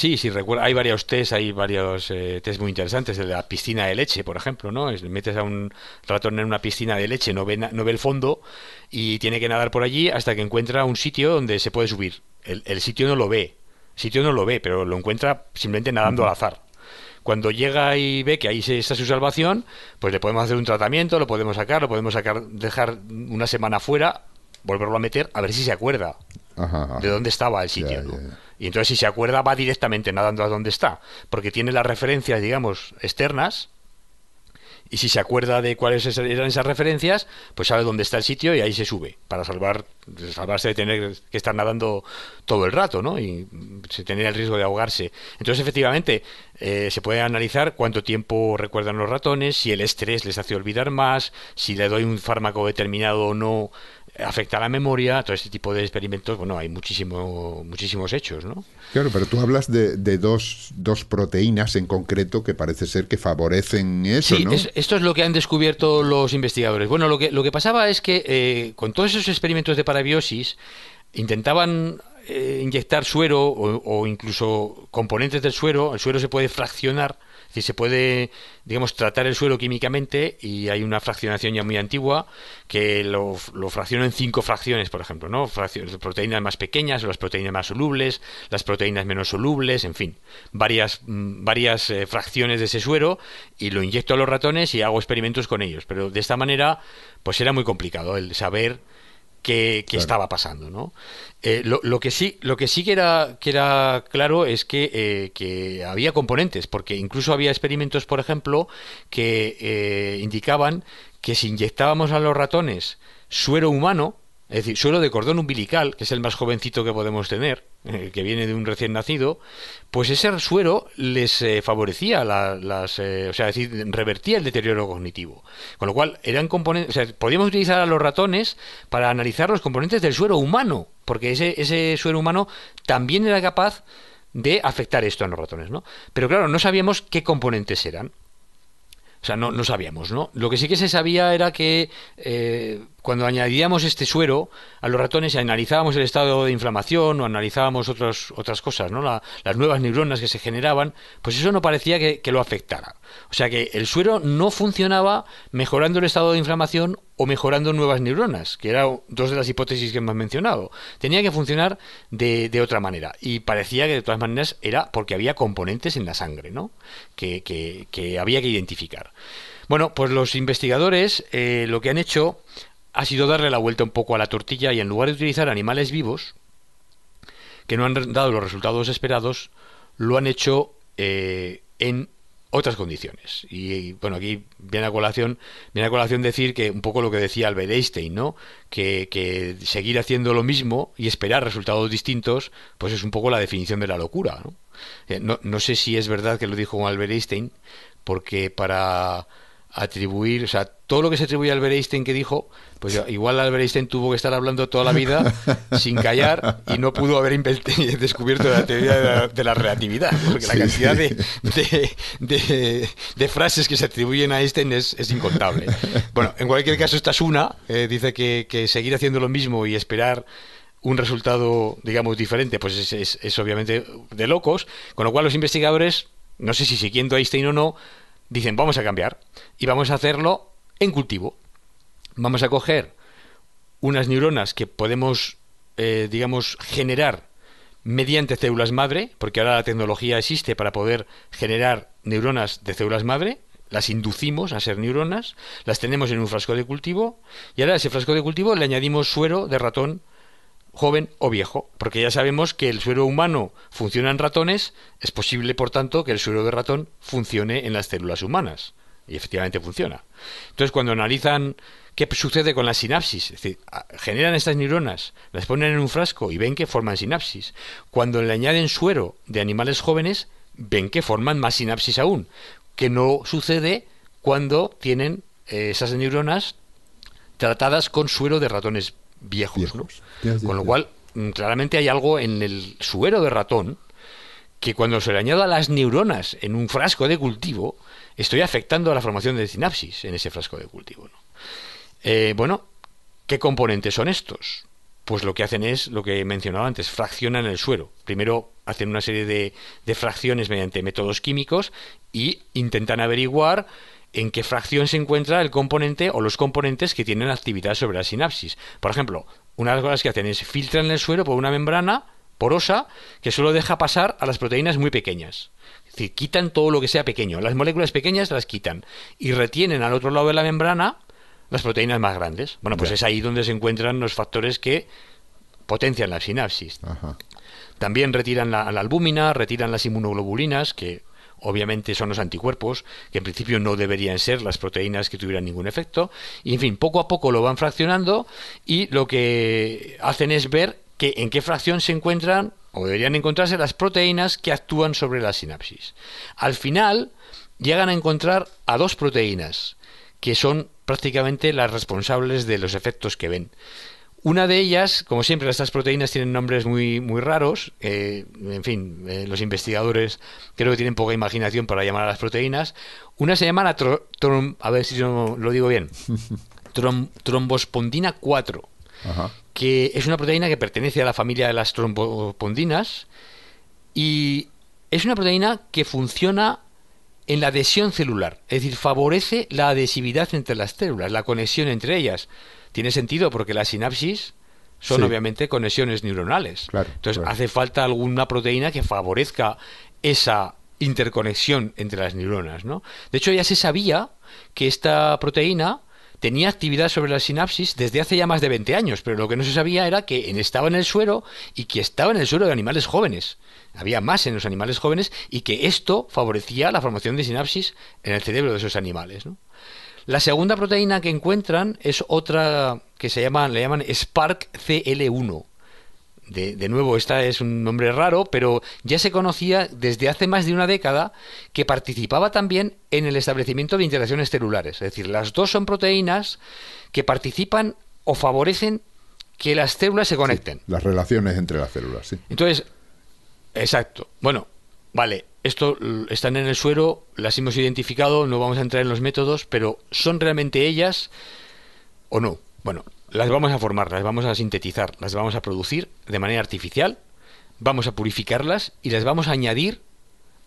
hay varios test, test muy interesantes, de la piscina de leche, por ejemplo, ¿no? Metes a un ratón en una piscina de leche, no ve el fondo y tiene que nadar por allí hasta que encuentra un sitio donde se puede subir. El sitio no lo ve, pero lo encuentra simplemente nadando al azar. Cuando llega y ve que ahí está su salvación, pues le podemos hacer un tratamiento, lo podemos sacar, dejar una semana fuera, volverlo a meter, a ver si se acuerda de dónde estaba el sitio, ¿no? Y entonces si se acuerda va directamente nadando a donde está, porque tiene las referencias, digamos, externas. Y si se acuerda de cuáles eran esas referencias, pues sabe dónde está el sitio y ahí se sube, para salvarse de tener que estar nadando todo el rato, ¿no? Y tener el riesgo de ahogarse. Entonces, efectivamente, se puede analizar cuánto tiempo recuerdan los ratones, si el estrés les hace olvidar más, si le doy un fármaco determinado o no, afecta a la memoria, todo este tipo de experimentos, bueno, hay muchísimos hechos, ¿no? Claro, pero tú hablas de dos proteínas en concreto que parece ser que favorecen eso, Sí, ¿no? esto es lo que han descubierto los investigadores. Bueno, lo que pasaba es que con todos esos experimentos de parabiosis intentaban inyectar suero o incluso componentes del suero. El suero se puede fraccionar, es decir, se puede, digamos, tratar el suero químicamente, y hay una fraccionación ya muy antigua que lo fracciona en 5 fracciones, por ejemplo, ¿no? Proteínas más pequeñas o las proteínas más solubles, las proteínas menos solubles, en fin, varias fracciones de ese suero, y lo inyecto a los ratones y hago experimentos con ellos. Pero de esta manera, pues era muy complicado el saber qué Claro. estaba pasando, ¿no? Lo que sí que era claro es que había componentes, porque incluso había experimentos, por ejemplo, que indicaban que si inyectábamos a los ratones suero humano, es decir, suero de cordón umbilical, que es el más jovencito que podemos tener, que viene de un recién nacido, pues ese suero les favorecía o sea, es decir, revertía el deterioro cognitivo. Con lo cual, eran componentes, o sea, podíamos utilizar a los ratones para analizar los componentes del suero humano, porque ese suero humano también era capaz de afectar esto en los ratones, ¿no? Pero claro, no sabíamos qué componentes eran. O sea, no sabíamos, ¿no? Lo que sí que se sabía era que cuando añadíamos este suero a los ratones y analizábamos el estado de inflamación o analizábamos otras cosas, ¿no? Las nuevas neuronas que se generaban, pues eso no parecía que lo afectara. O sea que el suero no funcionaba mejorando el estado de inflamación o mejorando nuevas neuronas, que eran 2 de las hipótesis que hemos mencionado. Tenía que funcionar de otra manera. Y parecía que de todas maneras era porque había componentes en la sangre, ¿no? Que había que identificar. Bueno, pues los investigadores lo que han hecho ha sido darle la vuelta un poco a la tortilla, y en lugar de utilizar animales vivos que no han dado los resultados esperados, lo han hecho en otras condiciones. Y bueno, aquí viene a colación decir que un poco lo que decía Albert Einstein, ¿no? Que seguir haciendo lo mismo y esperar resultados distintos, pues es un poco la definición de la locura, ¿no? No sé si es verdad que lo dijo Albert Einstein, porque para atribuir, o sea, todo lo que se atribuye a Albert Einstein que dijo, pues igual Albert Einstein tuvo que estar hablando toda la vida sin callar y no pudo haber descubierto la teoría de la relatividad, porque la cantidad de frases que se atribuyen a Einstein es incontable. Bueno, en cualquier caso, esta es una, dice que seguir haciendo lo mismo y esperar un resultado, digamos, diferente, pues es obviamente de locos, con lo cual los investigadores, no sé si siguiendo a Einstein o no, dicen, vamos a cambiar y vamos a hacerlo en cultivo. Vamos a coger unas neuronas que podemos, digamos, generar mediante células madre, porque ahora la tecnología existe para poder generar neuronas de células madre, las inducimos a ser neuronas, las tenemos en un frasco de cultivo, y ahora a ese frasco de cultivo le añadimos suero de ratón joven o viejo, porque ya sabemos que el suero humano funciona en ratones, es posible, por tanto, que el suero de ratón funcione en las células humanas, y efectivamente funciona. Entonces, cuando analizan qué sucede con la sinapsis, es decir, generan estas neuronas, las ponen en un frasco y ven que forman sinapsis. Cuando le añaden suero de animales jóvenes, ven que forman más sinapsis aún, que no sucede cuando tienen esas neuronas tratadas con suero de ratones viejos, ¿no? Con lo cual, claramente hay algo en el suero de ratón que cuando se le añado a las neuronas en un frasco de cultivo, estoy afectando a la formación de sinapsis en ese frasco de cultivo, ¿no? Bueno, ¿qué componentes son estos? Pues lo que hacen es, lo que he mencionado antes, fraccionan el suero. Primero hacen una serie de fracciones mediante métodos químicos y intentan averiguar en qué fracción se encuentra el componente o los componentes que tienen actividad sobre la sinapsis. Por ejemplo, una de las cosas que hacen es filtran el suero por una membrana porosa que solo deja pasar a las proteínas muy pequeñas. Es decir, quitan todo lo que sea pequeño. Las moléculas pequeñas las quitan y retienen al otro lado de la membrana las proteínas más grandes. Bueno, pues es ahí donde se encuentran los factores que potencian la sinapsis. Ajá. También retiran la albúmina, retiran las inmunoglobulinas, que obviamente son los anticuerpos, que en principio no deberían ser las proteínas que tuvieran ningún efecto. Y en fin, poco a poco lo van fraccionando y lo que hacen es ver que en qué fracción se encuentran o deberían encontrarse las proteínas que actúan sobre la sinapsis. Al final llegan a encontrar a 2 proteínas que son prácticamente las responsables de los efectos que ven. Una de ellas, como siempre, estas proteínas tienen nombres muy, muy raros. En fin, los investigadores creo que tienen poca imaginación para llamar a las proteínas. Una se llama a ver si lo digo bien, trombospondina 4, Ajá. que es una proteína que pertenece a la familia de las trombospondinas y es una proteína que funciona en la adhesión celular, es decir, favorece la adhesividad entre las células, la conexión entre ellas. Tiene sentido porque las sinapsis son obviamente conexiones neuronales. Claro, Entonces claro. hace falta alguna proteína que favorezca esa interconexión entre las neuronas, ¿no? De hecho, ya se sabía que esta proteína tenía actividad sobre la sinapsis desde hace ya más de 20 años, pero lo que no se sabía era que estaba en el suero y que estaba en el suero de animales jóvenes. Había más en los animales jóvenes y que esto favorecía la formación de sinapsis en el cerebro de esos animales, ¿no? La segunda proteína que encuentran es otra que le llaman SparkCL1. De nuevo, esta es un nombre raro, pero ya se conocía desde hace más de una década que participaba también en el establecimiento de interacciones celulares. Es decir, las dos son proteínas que participan o favorecen que las células se conecten. Sí, las relaciones entre las células, sí. Entonces, exacto. Bueno, vale, esto están en el suero, las hemos identificado, no vamos a entrar en los métodos, pero ¿son realmente ellas o no? Bueno, las vamos a formar, las vamos a sintetizar, las vamos a producir de manera artificial, vamos a purificarlas y las vamos a añadir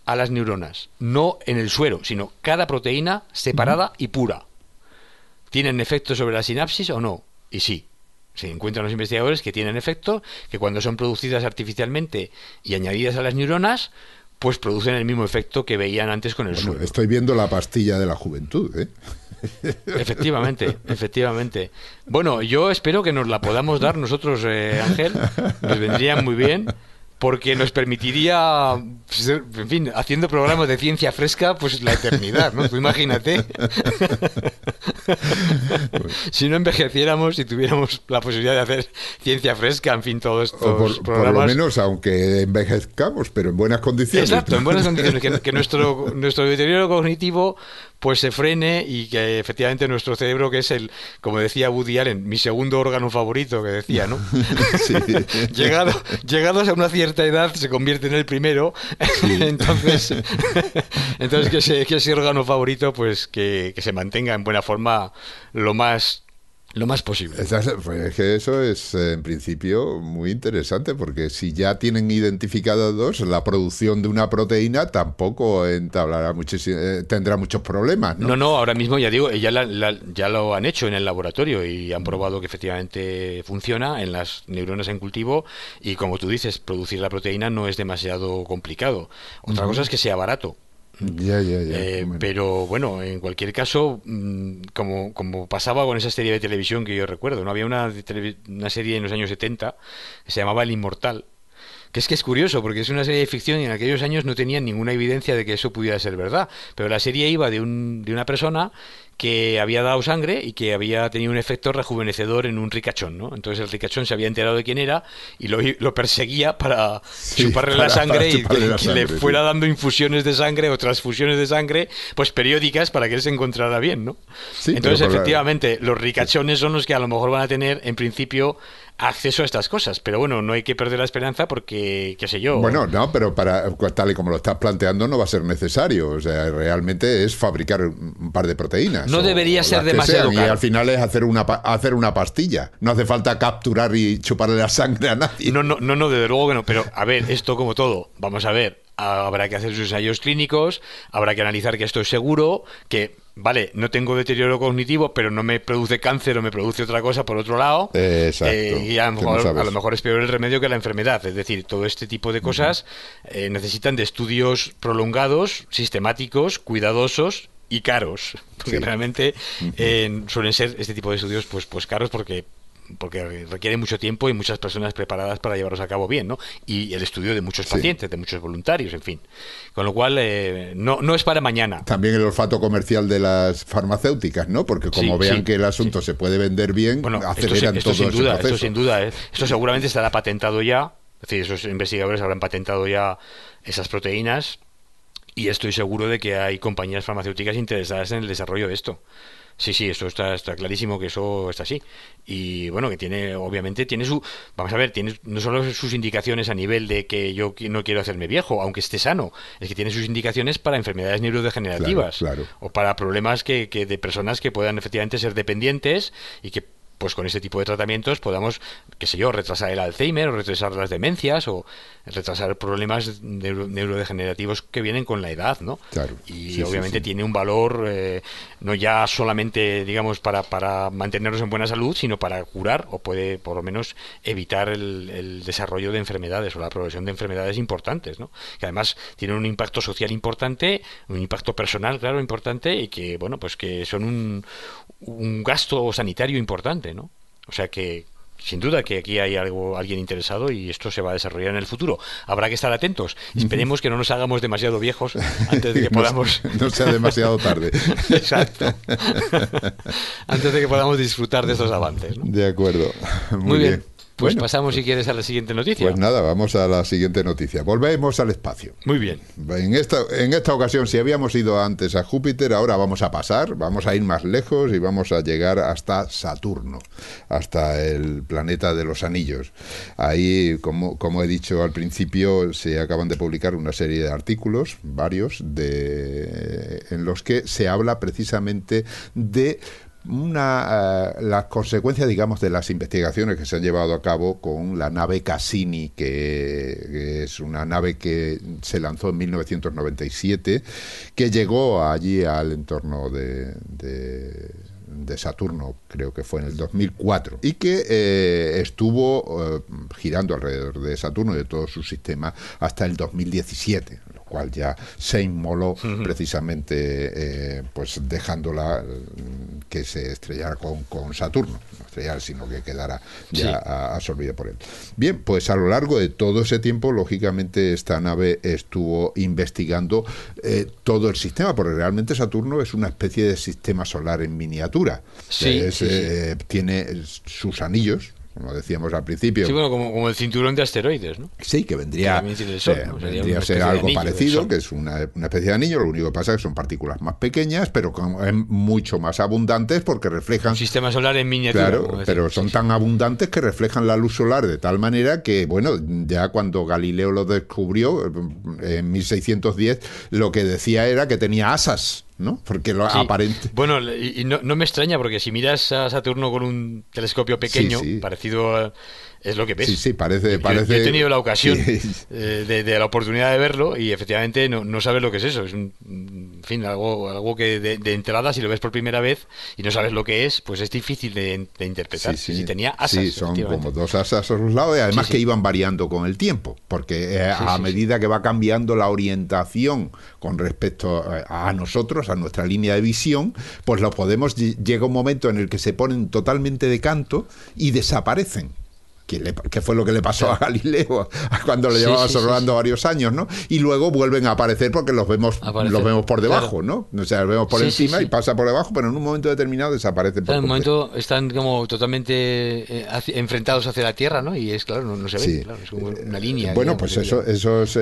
a las neuronas. No en el suero, sino cada proteína separada y pura. ¿Tienen efecto sobre la sinapsis o no? Y sí. Se encuentran los investigadores que tienen efecto, que cuando son producidas artificialmente y añadidas a las neuronas, pues producen el mismo efecto que veían antes con el Bueno, suero. estoy viendo la pastilla de la juventud, ¿eh? Efectivamente, efectivamente. Bueno, yo espero que nos la podamos dar nosotros, Ángel. Nos vendría muy bien, porque nos permitiría, en fin, haciendo programas de ciencia fresca, pues la eternidad, ¿no? Tú imagínate. Si no envejeciéramos y tuviéramos la posibilidad de hacer ciencia fresca, en fin, todos estos O por programas. lo menos, aunque envejezcamos, pero en buenas condiciones. Exacto, en buenas condiciones, que nuestro deterioro cognitivo pues se frene y que efectivamente nuestro cerebro, que es como decía Woody Allen, mi segundo órgano favorito, que decía, ¿no? Sí. Llegados a una cierta edad se convierte en el primero, Sí. entonces que ese órgano favorito pues que se mantenga en buena forma lo más posible. Pues es que eso es en principio muy interesante, porque si ya tienen identificados dos, la producción de una proteína tampoco tendrá muchos problemas, ¿no? No, ahora mismo ya digo, ya lo han hecho en el laboratorio y han probado que efectivamente funciona en las neuronas en cultivo y como tú dices, producir la proteína no es demasiado complicado. Otra cosa es que sea barato. Ya. Bueno. Pero bueno, en cualquier caso, como pasaba con esa serie de televisión que yo recuerdo, no había una serie en los años 70 que se llamaba El Inmortal, que es curioso porque es una serie de ficción y en aquellos años no tenían ninguna evidencia de que eso pudiera ser verdad, pero la serie iba de una persona que había dado sangre y que había tenido un efecto rejuvenecedor en un ricachón, ¿no? Entonces el ricachón se había enterado de quién era y lo perseguía para chuparle la sangre y que le fuera dando infusiones de sangre o transfusiones de sangre, pues periódicas para que él se encontrara bien, ¿no? Sí, entonces efectivamente los ricachones son los que a lo mejor van a tener en principio acceso a estas cosas, pero bueno, no hay que perder la esperanza porque, qué sé yo. Bueno, no, pero tal y como lo estás planteando no va a ser necesario, o sea, realmente es fabricar un par de proteínas. No debería ser demasiado caro. Y al final es hacer una pastilla. No hace falta capturar y chuparle la sangre a nadie. No, desde luego que no. Pero, a ver, esto como todo, vamos a ver, habrá que hacer sus ensayos clínicos, habrá que analizar que esto es seguro, que, vale, no tengo deterioro cognitivo, pero no me produce cáncer o me produce otra cosa por otro lado. Exacto. Y a lo mejor es peor el remedio que la enfermedad. Es decir, todo este tipo de cosas necesitan de estudios prolongados, sistemáticos, cuidadosos y caros, porque realmente suelen ser este tipo de estudios pues caros porque requiere mucho tiempo y muchas personas preparadas para llevarlos a cabo bien, ¿no? Y el estudio de muchos pacientes, de muchos voluntarios, en fin. Con lo cual, no es para mañana. También el olfato comercial de las farmacéuticas, ¿no? Porque como vean que el asunto se puede vender bien, aceleran todo ese proceso. Esto sin duda, esto seguramente estará patentado ya, es decir, esos investigadores habrán patentado ya esas proteínas. Y estoy seguro de que hay compañías farmacéuticas interesadas en el desarrollo de esto. Sí, sí, eso está clarísimo que eso está así. Y bueno, que tiene, obviamente, tiene su, vamos a ver, tiene no solo sus indicaciones a nivel de que yo no quiero hacerme viejo, aunque esté sano, es que tiene sus indicaciones para enfermedades Claro, neurodegenerativas claro. o para problemas que de personas que puedan efectivamente ser dependientes y que pues con este tipo de tratamientos podamos, qué sé yo, retrasar el Alzheimer o retrasar las demencias o retrasar problemas neurodegenerativos que vienen con la edad, ¿no? Claro. Y Sí, sí, obviamente sí. tiene un valor no ya solamente, digamos, para mantenernos en buena salud, sino para curar o puede por lo menos evitar el desarrollo de enfermedades o la progresión de enfermedades importantes, ¿no? Que además tienen un impacto social importante, un impacto personal, claro, importante y que, bueno, pues que son un gasto sanitario importante, ¿no? O sea que sin duda que aquí hay alguien interesado y esto se va a desarrollar en el futuro. Habrá que estar atentos. Esperemos que no nos hagamos demasiado viejos antes de que No, podamos. no sea demasiado tarde. Exacto. Antes de que podamos disfrutar de estos avances, ¿no? De acuerdo. Muy Muy bien. bien. Pues Bueno, pasamos, si quieres, a la siguiente noticia. pues nada, vamos a la siguiente noticia. Volvemos al espacio. Muy bien. En esta ocasión, si habíamos ido antes a Júpiter, ahora vamos a pasar, vamos a ir más lejos y vamos a llegar hasta Saturno, hasta el planeta de los anillos. Ahí, como he dicho al principio, se acaban de publicar una serie de artículos, varios, en los que se habla precisamente de las consecuencias, digamos, de las investigaciones que se han llevado a cabo con la nave Cassini, que es una nave que se lanzó en 1997, que llegó allí al entorno de Saturno, creo que fue en el 2004, y que estuvo girando alrededor de Saturno y de todo su sistema hasta el 2017, lo cual ya se inmoló precisamente pues dejándola que se estrellara con Saturno, no estrellara, sino que quedara ya absorbida por él. Bien, pues a lo largo de todo ese tiempo, lógicamente, esta nave estuvo investigando todo el sistema, porque realmente Saturno es una especie de sistema solar en miniatura. Sí, Tiene sus anillos, como decíamos al principio. Sí, bueno, como el cinturón de asteroides, ¿no? Sí, que vendría, Que tiene el Sol, ¿no? vendría a ser de algo anillo parecido, del que Sol. es una especie de anillo. Lo único que pasa es que son partículas más pequeñas, pero mucho más abundantes porque reflejan. Un sistema solar en miniatura. Claro, como pero decimos. son tan abundantes que reflejan la luz solar de tal manera que, bueno, ya cuando Galileo lo descubrió, en 1610, lo que decía era que tenía asas, ¿no? Porque lo Sí. aparente. Bueno, y no me extraña porque si miras a Saturno con un telescopio pequeño, Sí, sí. parecido es lo que ves. Sí, sí, parece. Yo he tenido la ocasión Sí. de la oportunidad de verlo y efectivamente no sabes lo que es eso. Es en fin, algo que de entrada, si lo ves por primera vez y no sabes lo que es, pues es difícil de interpretar. Sí, Si tenía asas, sí, son efectivamente. como dos asas a los lados y además Sí, sí. que iban variando con el tiempo, porque a sí, medida que va cambiando la orientación con respecto a nosotros, a nuestra línea de visión, pues lo podemos, llega un momento en el que se ponen totalmente de canto y desaparecen. Que fue lo que le pasó a Galileo cuando lo llevaba observando varios años, ¿no? Y luego vuelven a aparecer porque los vemos por debajo, claro. ¿no? O sea, los vemos por encima y pasa por debajo, pero en un momento determinado desaparecen por En un completo. momento están como totalmente enfrentados hacia la Tierra, ¿no? Y es claro, no se ven, claro, es como una línea. Bueno, digamos, pues esos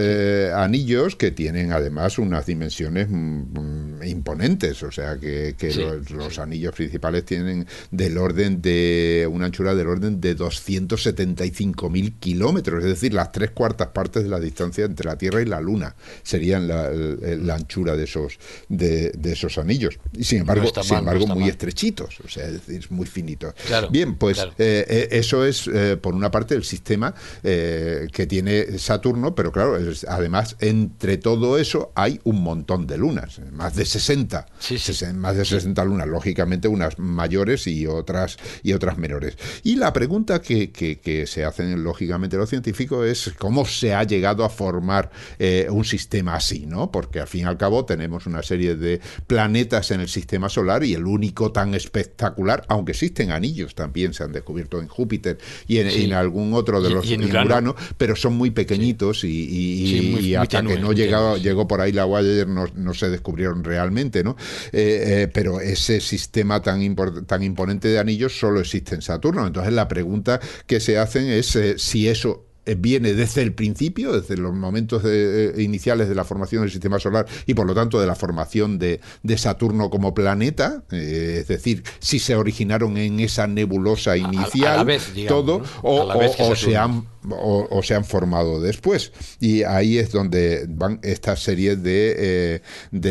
anillos que tienen además unas dimensiones imponentes, o sea que los anillos principales tienen una anchura del orden de 275.000 kilómetros, es decir, las 3/4 partes de la distancia entre la Tierra y la Luna serían la anchura de esos anillos. Y sin embargo, muy estrechitos, o sea, es decir, muy finitos. Claro, bien, pues claro. Eso es, por una parte, el sistema que tiene Saturno, pero claro, además, entre todo eso hay un montón de lunas, más de 60. Más de 60 lunas, lógicamente unas mayores y otras menores. Y la pregunta que se hacen lógicamente los científicos es cómo se ha llegado a formar un sistema así, ¿no? Porque al fin y al cabo tenemos una serie de planetas en el sistema solar y el único tan espectacular, aunque existen anillos también, se han descubierto en Júpiter y en algún otro de los, en Urano, pero son muy pequeñitos y hasta que no llegó por ahí la Voyager no se descubrieron realmente, ¿no? Pero ese sistema tan imponente de anillos solo existe en Saturno. Entonces la pregunta que se hacen es si eso viene desde el principio, desde los momentos iniciales de la formación del sistema solar y por lo tanto de la formación de Saturno como planeta, es decir, si se originaron en esa nebulosa inicial, a la vez, digamos, todo, ¿no? o se han formado después. Y ahí es donde van esta serie de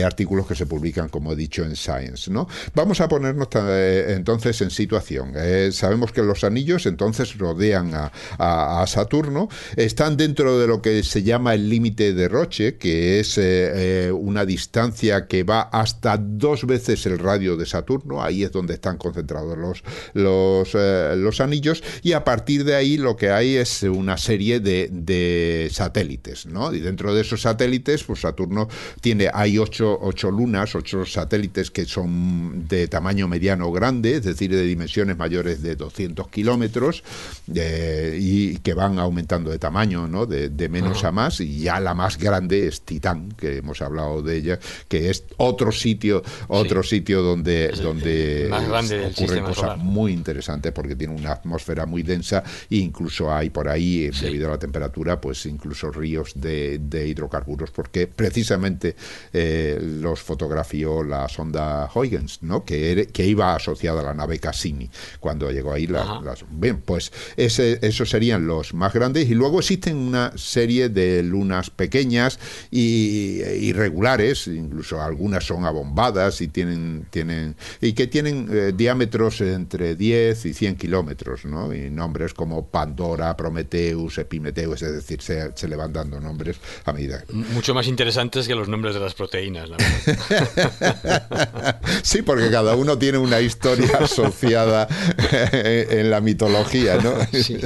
artículos que se publican, como he dicho, en Science, ¿no? Vamos a ponernos entonces en situación. Sabemos que los anillos entonces rodean a Saturno, están dentro de lo que se llama el límite de Roche, que es una distancia que va hasta 2 veces el radio de Saturno. Ahí es donde están concentrados los anillos, y a partir de ahí lo que hay es una serie de satélites, ¿no? Y dentro de esos satélites, pues Saturno hay 8 lunas, 8 satélites que son de tamaño mediano grande, es decir, de dimensiones mayores de 200 kilómetros, y que van aumentando de tamaño, ¿no? De menos a más, y ya la más grande es Titán, que hemos hablado de ella, que es otro sitio donde más grande del ocurren cosas solar, muy interesantes, porque tiene una atmósfera muy densa e incluso hay por ahí, debido a la temperatura, pues incluso ríos de hidrocarburos, porque precisamente los fotografió la sonda Huygens, ¿no? que iba asociada a la nave Cassini cuando llegó ahí. Bien, pues esos serían los más grandes, y luego existen una serie de lunas pequeñas y irregulares, incluso algunas son abombadas y tienen diámetros entre 10 y 100 kilómetros, ¿no? Y nombres como Pandora, Prometheus, Epimetheus, es decir, se le van dando nombres a medida. Mucho más interesantes que los nombres de las proteínas, la verdad. Sí, porque cada uno tiene una historia asociada en la mitología, ¿no? Sí.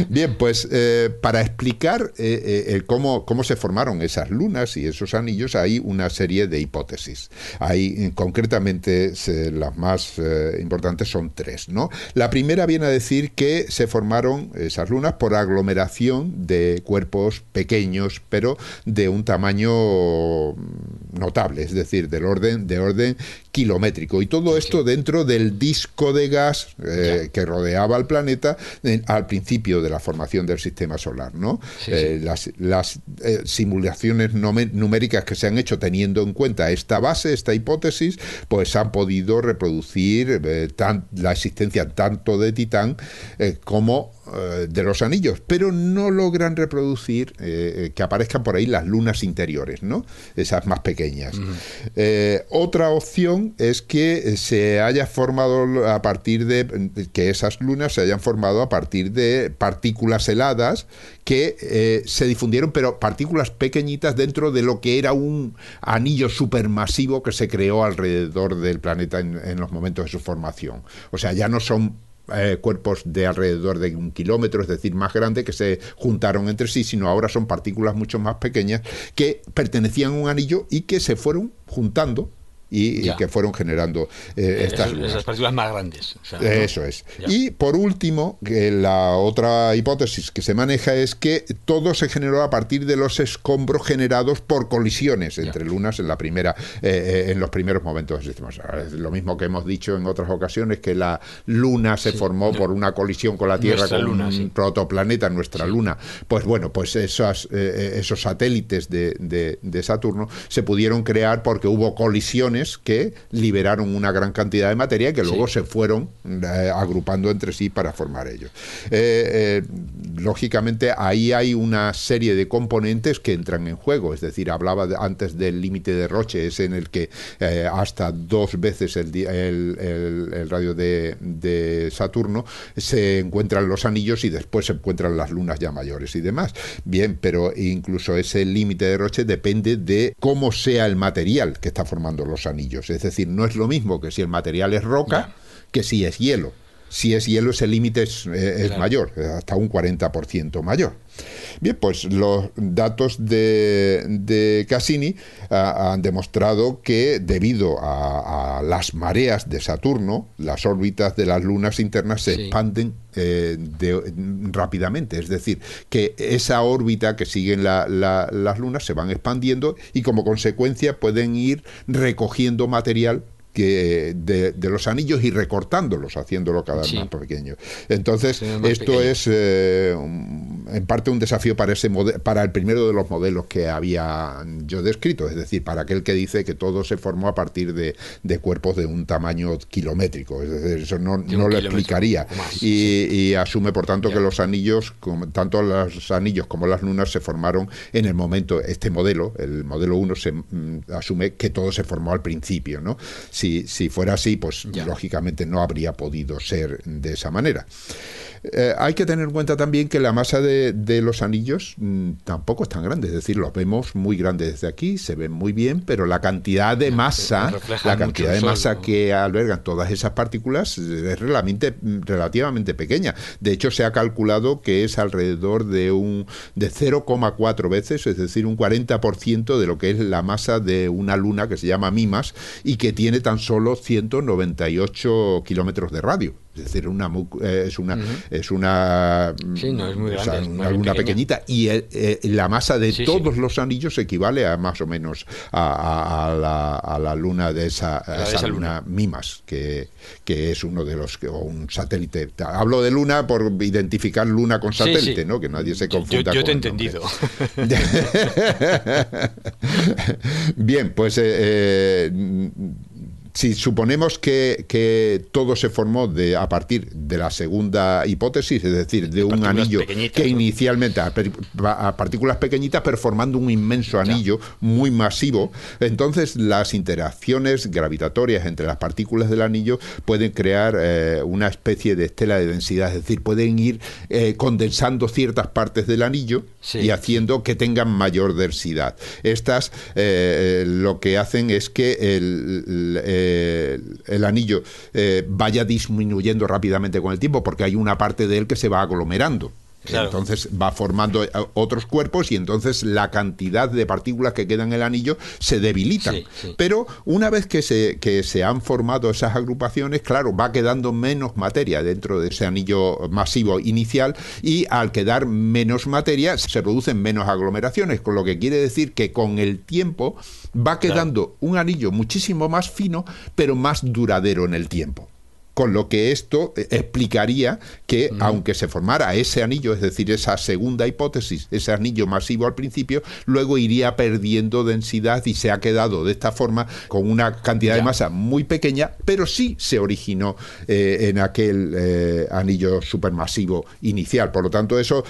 Bien, pues para explicar cómo se formaron esas lunas y esos anillos, hay una serie de hipótesis. Concretamente, las más importantes son 3, ¿no? La primera viene a decir que se formaron esas lunas por aglomeración de cuerpos pequeños, pero de un tamaño notable, es decir, de orden kilométrico. Y todo esto dentro del disco de gas que rodeaba al planeta al principio de la formación del sistema solar, ¿no? Las simulaciones numéricas que se han hecho teniendo en cuenta esta base, esta hipótesis, pues han podido reproducir la existencia tanto de Titán como de los anillos, pero no logran reproducir que aparezcan por ahí las lunas interiores, ¿no? Esas más pequeñas. Otra opción es que se haya formado a partir de que esas lunas se hayan formado a partir de partículas heladas que se difundieron, pero partículas pequeñitas dentro de lo que era un anillo supermasivo que se creó alrededor del planeta en los momentos de su formación. O sea, ya no son cuerpos de alrededor de 1 kilómetro, es decir, más grande, que se juntaron entre sí, sino ahora son partículas mucho más pequeñas que pertenecían a un anillo y que se fueron juntando y que fueron generando esas partículas más grandes. O sea, ¿no? Eso es. Ya. Y por último, la otra hipótesis que se maneja es que todo se generó a partir de los escombros generados por colisiones entre lunas en los primeros momentos del sistema solar. Es lo mismo que hemos dicho en otras ocasiones, que la luna se formó por una colisión con la Tierra, con un protoplaneta, nuestra luna. Pues bueno, pues esos satélites de Saturno se pudieron crear porque hubo colisiones que liberaron una gran cantidad de materia que luego se fueron agrupando entre sí para formar ellos. Lógicamente ahí hay una serie de componentes que entran en juego, es decir, hablaba antes del límite de Roche, es en el que hasta 2 veces el radio de Saturno se encuentran los anillos y después se encuentran las lunas ya mayores y demás. Bien, pero incluso ese límite de Roche depende de cómo sea el material que está formando los anillos. Es decir, no es lo mismo que si el material es roca que si es hielo. Si es hielo, ese límite es mayor, hasta un 40% mayor. Bien, pues los datos de Cassini han demostrado que debido a las mareas de Saturno, las órbitas de las lunas internas se expanden rápidamente. Es decir, que esa órbita que siguen las lunas se van expandiendo y como consecuencia pueden ir recogiendo material de los anillos y recortándolos, haciéndolo cada vez más pequeño. Entonces, esto es en parte un desafío para el primero de los modelos que había yo descrito, es decir, para aquel que dice que todo se formó a partir de cuerpos de un tamaño kilométrico, es decir, eso no lo explicaría, y asume por tanto que los anillos, tanto los anillos como las lunas, se formaron en el momento, el modelo 1 se asume que todo se formó al principio, ¿no? Si fuera así, pues lógicamente no habría podido ser de esa manera. Hay que tener en cuenta también que la masa de los anillos tampoco es tan grande, es decir, los vemos muy grandes desde aquí, se ven muy bien, pero la cantidad de masa, que albergan todas esas partículas es relativamente pequeña. De hecho, se ha calculado que es alrededor de 0,4 veces, es decir, un 40% de lo que es la masa de una luna que se llama Mimas y que tiene tan solo 198 kilómetros de radio. Es decir, es una luna pequeñita, y la masa de todos los anillos equivale a más o menos a la luna de esa luna Mimas, que es uno de los, o un satélite. Hablo de luna por identificar luna con satélite, ¿no? Que nadie se confunda. Yo te he entendido. Bien, pues si suponemos que todo se formó a partir de la segunda hipótesis, es decir, de un anillo que inicialmente a partículas pequeñitas, pero formando un inmenso anillo muy masivo, entonces las interacciones gravitatorias entre las partículas del anillo pueden crear una especie de estela de densidad, es decir, pueden ir condensando ciertas partes del anillo y haciendo que tengan mayor densidad. Estas lo que hacen es que el anillo vaya disminuyendo rápidamente con el tiempo, porque hay una parte de él que se va aglomerando. Claro. Entonces va formando otros cuerpos y entonces la cantidad de partículas que quedan en el anillo se debilitan. Pero una vez que se han formado esas agrupaciones, claro, va quedando menos materia dentro de ese anillo masivo inicial, y al quedar menos materia se producen menos aglomeraciones, con lo que quiere decir que con el tiempo va quedando un anillo muchísimo más fino, pero más duradero en el tiempo. Con lo que esto explicaría que, aunque se formara ese anillo, es decir, esa segunda hipótesis, ese anillo masivo al principio, luego iría perdiendo densidad y se ha quedado de esta forma con una cantidad de masa muy pequeña, pero sí se originó en aquel anillo supermasivo inicial. Por lo tanto, eso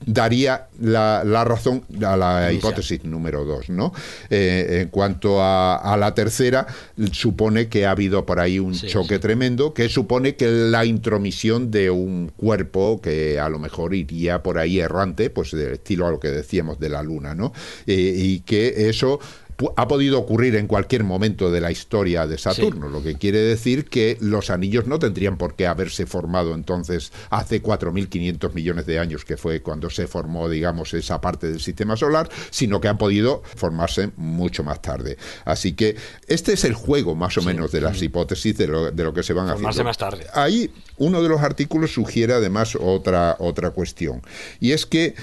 daría la razón a la hipótesis número 2, ¿no? En cuanto a la tercera, supone que ha habido por ahí un choque tremendo, que supone que la intromisión de un cuerpo que a lo mejor iría por ahí errante, pues del estilo a lo que decíamos de la Luna, ¿no? Y que eso ha podido ocurrir en cualquier momento de la historia de Saturno, lo que quiere decir que los anillos no tendrían por qué haberse formado entonces hace 4.500 millones de años, que fue cuando se formó, digamos, esa parte del sistema solar, sino que han podido formarse mucho más tarde. Así que este es el juego más o menos de las hipótesis de lo que se van haciendo. Formarse más tarde. Ahí uno de los artículos sugiere además otra cuestión, y es que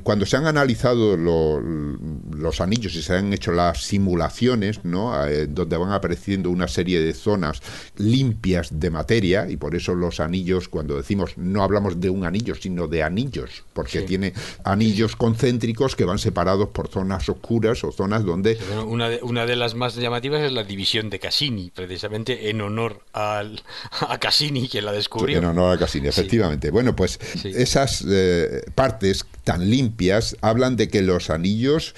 cuando se han analizado los anillos y se han hecho las simulaciones, ¿no? Donde van apareciendo una serie de zonas limpias de materia, y por eso los anillos, cuando decimos, no hablamos de un anillo, sino de anillos, porque tiene anillos concéntricos que van separados por zonas oscuras o zonas donde... Una de las más llamativas es la división de Cassini, precisamente en honor a Cassini, quien la descubrió. En honor a Cassini, efectivamente. Bueno, pues esas partes tan limpias hablan de que los anillos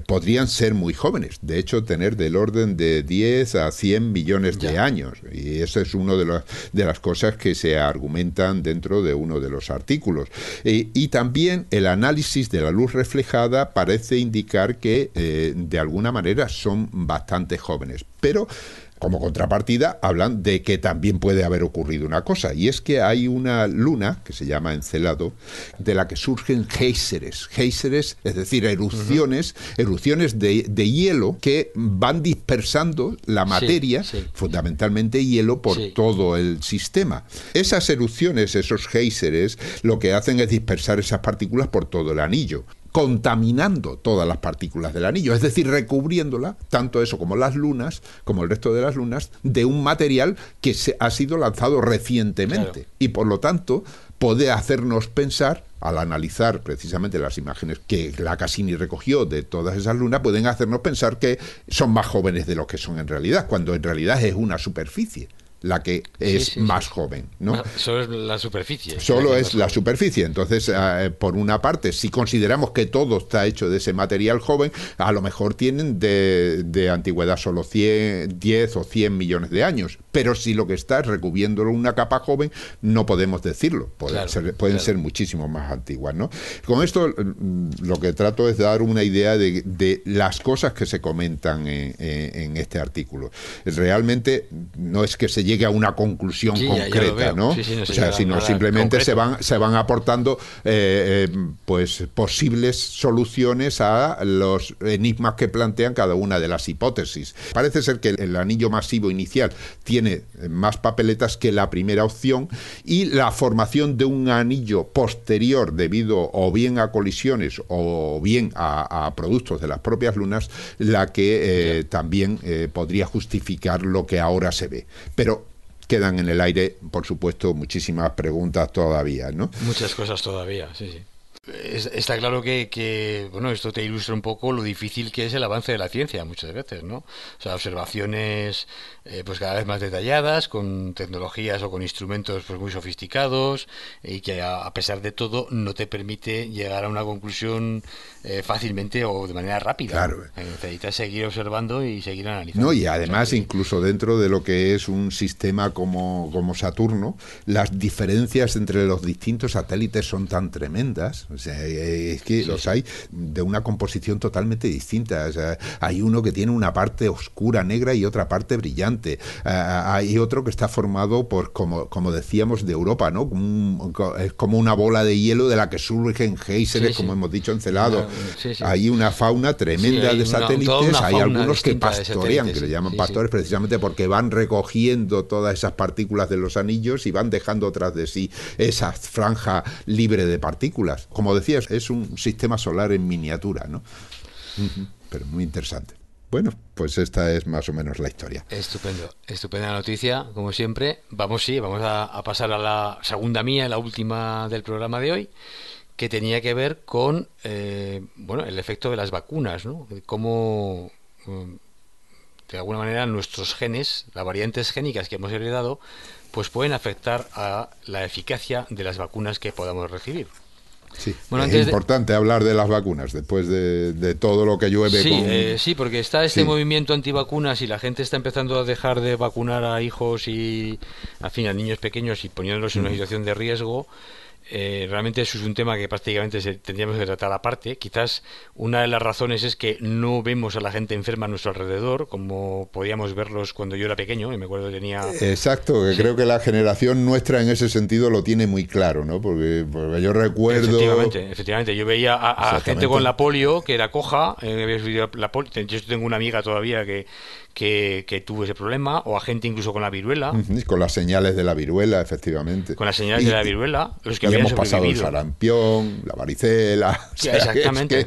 podrían ser muy jóvenes, de hecho tener del orden de 10 a 100 millones de años, y eso es una de las cosas que se argumentan dentro de uno de los artículos. Y también el análisis de la luz reflejada parece indicar que de alguna manera son bastante jóvenes, pero como contrapartida hablan de que también puede haber ocurrido una cosa, y es que hay una luna que se llama Encélado, de la que surgen géiseres, es decir, erupciones de hielo que van dispersando la materia, fundamentalmente hielo, por todo el sistema. Esas erupciones, esos géiseres, lo que hacen es dispersar esas partículas por todo el anillo. contaminando todas las partículas del anillo, es decir, recubriéndola, tanto eso como las lunas, como el resto de las lunas, de un material que ha sido lanzado recientemente. Claro. Y por lo tanto puede hacernos pensar, al analizar precisamente las imágenes que la Cassini recogió de todas esas lunas, pueden hacernos pensar que son más jóvenes de lo que son en realidad, cuando en realidad es una superficie la que es más joven, ¿no? Solo es la superficie. Solo es la superficie. Entonces, por una parte, si consideramos que todo está hecho de ese material joven, a lo mejor tienen de antigüedad solo 10 o 100 millones de años. Pero si lo que está es recubriéndolo una capa joven, no podemos decirlo. Pueden ser muchísimo más antiguas, ¿no? Con esto, lo que trato es dar una idea de las cosas que se comentan en este artículo. Realmente no es que se llegue a una conclusión concreta, ¿no? O sea, sino simplemente se van aportando pues posibles soluciones a los enigmas que plantean cada una de las hipótesis. Parece ser que el anillo masivo inicial tiene más papeletas que la primera opción, y la formación de un anillo posterior debido o bien a colisiones o bien a productos de las propias lunas, la que también podría justificar lo que ahora se ve. Pero quedan en el aire, por supuesto, muchísimas preguntas todavía, ¿no? Muchas cosas todavía, sí. Está claro que bueno, esto te ilustra un poco lo difícil que es el avance de la ciencia muchas veces, ¿no? O sea, observaciones pues cada vez más detalladas, con tecnologías o con instrumentos pues muy sofisticados, y que a pesar de todo no te permite llegar a una conclusión fácilmente o de manera rápida. Claro. Necesitas seguir observando y seguir analizando. No, y además, incluso dentro de lo que es un sistema como Saturno, las diferencias entre los distintos satélites son tan tremendas. O sea, es que los hay de una composición totalmente distinta. O sea, hay uno que tiene una parte oscura, negra, y otra parte brillante. Hay otro que está formado por, como decíamos, de Europa, ¿no? Es como una bola de hielo de la que surgen géiseres, como hemos dicho, Encelado. Hay una fauna tremenda de satélites. Hay algunos que pastorean, que le llaman pastores, precisamente porque van recogiendo todas esas partículas de los anillos y van dejando tras de sí esa franja libre de partículas. Como decías, es un sistema solar en miniatura, ¿no? Pero muy interesante. Bueno, pues esta es más o menos la historia. Estupendo, estupenda noticia, como siempre. Vamos a pasar a la segunda mía, la última del programa de hoy, que tenía que ver con bueno, el efecto de las vacunas, ¿no? Cómo de alguna manera nuestros genes, las variantes génicas que hemos heredado, pues pueden afectar a la eficacia de las vacunas que podamos recibir. Sí, bueno, es importante hablar de las vacunas después de todo lo que llueve. Sí, porque está este movimiento antivacunas y la gente está empezando a dejar de vacunar a hijos y, en fin, a niños pequeños y poniéndolos en una situación de riesgo. Realmente eso es un tema que prácticamente tendríamos que tratar aparte. Quizás una de las razones es que no vemos a la gente enferma a nuestro alrededor como podíamos verlos cuando yo era pequeño, y me acuerdo que tenía... Exacto, que creo que la generación nuestra en ese sentido lo tiene muy claro, ¿no? Porque yo recuerdo... Efectivamente, yo veía a gente con la polio, que era coja, la polio. Yo tengo una amiga todavía que tuvo ese problema, o a gente incluso con la viruela. Con las señales de la viruela, efectivamente. Con las señales de la viruela, los que hemos pasado el sarampión, la varicela. Exactamente.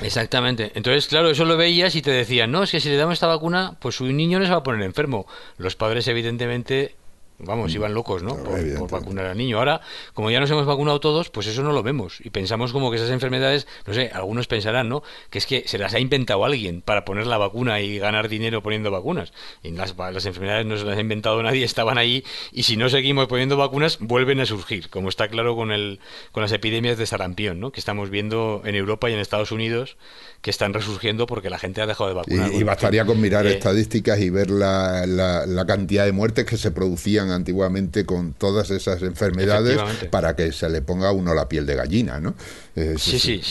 Exactamente. Entonces, claro, eso lo veías y te decían, no, es que si le damos esta vacuna, pues su niño no se va a poner enfermo. Los padres, evidentemente, iban locos, ¿no? Por vacunar al niño. Ahora, como ya nos hemos vacunado todos, pues eso no lo vemos. Y pensamos como que esas enfermedades, no sé, algunos pensarán, ¿no? Que es que se las ha inventado alguien para poner la vacuna y ganar dinero poniendo vacunas. Y las enfermedades no se las ha inventado nadie, estaban ahí, y si no seguimos poniendo vacunas, vuelven a surgir, como está claro con las epidemias de sarampión, ¿no? Que estamos viendo en Europa y en Estados Unidos, que están resurgiendo porque la gente ha dejado de vacunar. Y bastaría con mirar estadísticas y ver la cantidad de muertes que se producían antiguamente con todas esas enfermedades para que se le ponga a uno la piel de gallina, ¿no? Sí,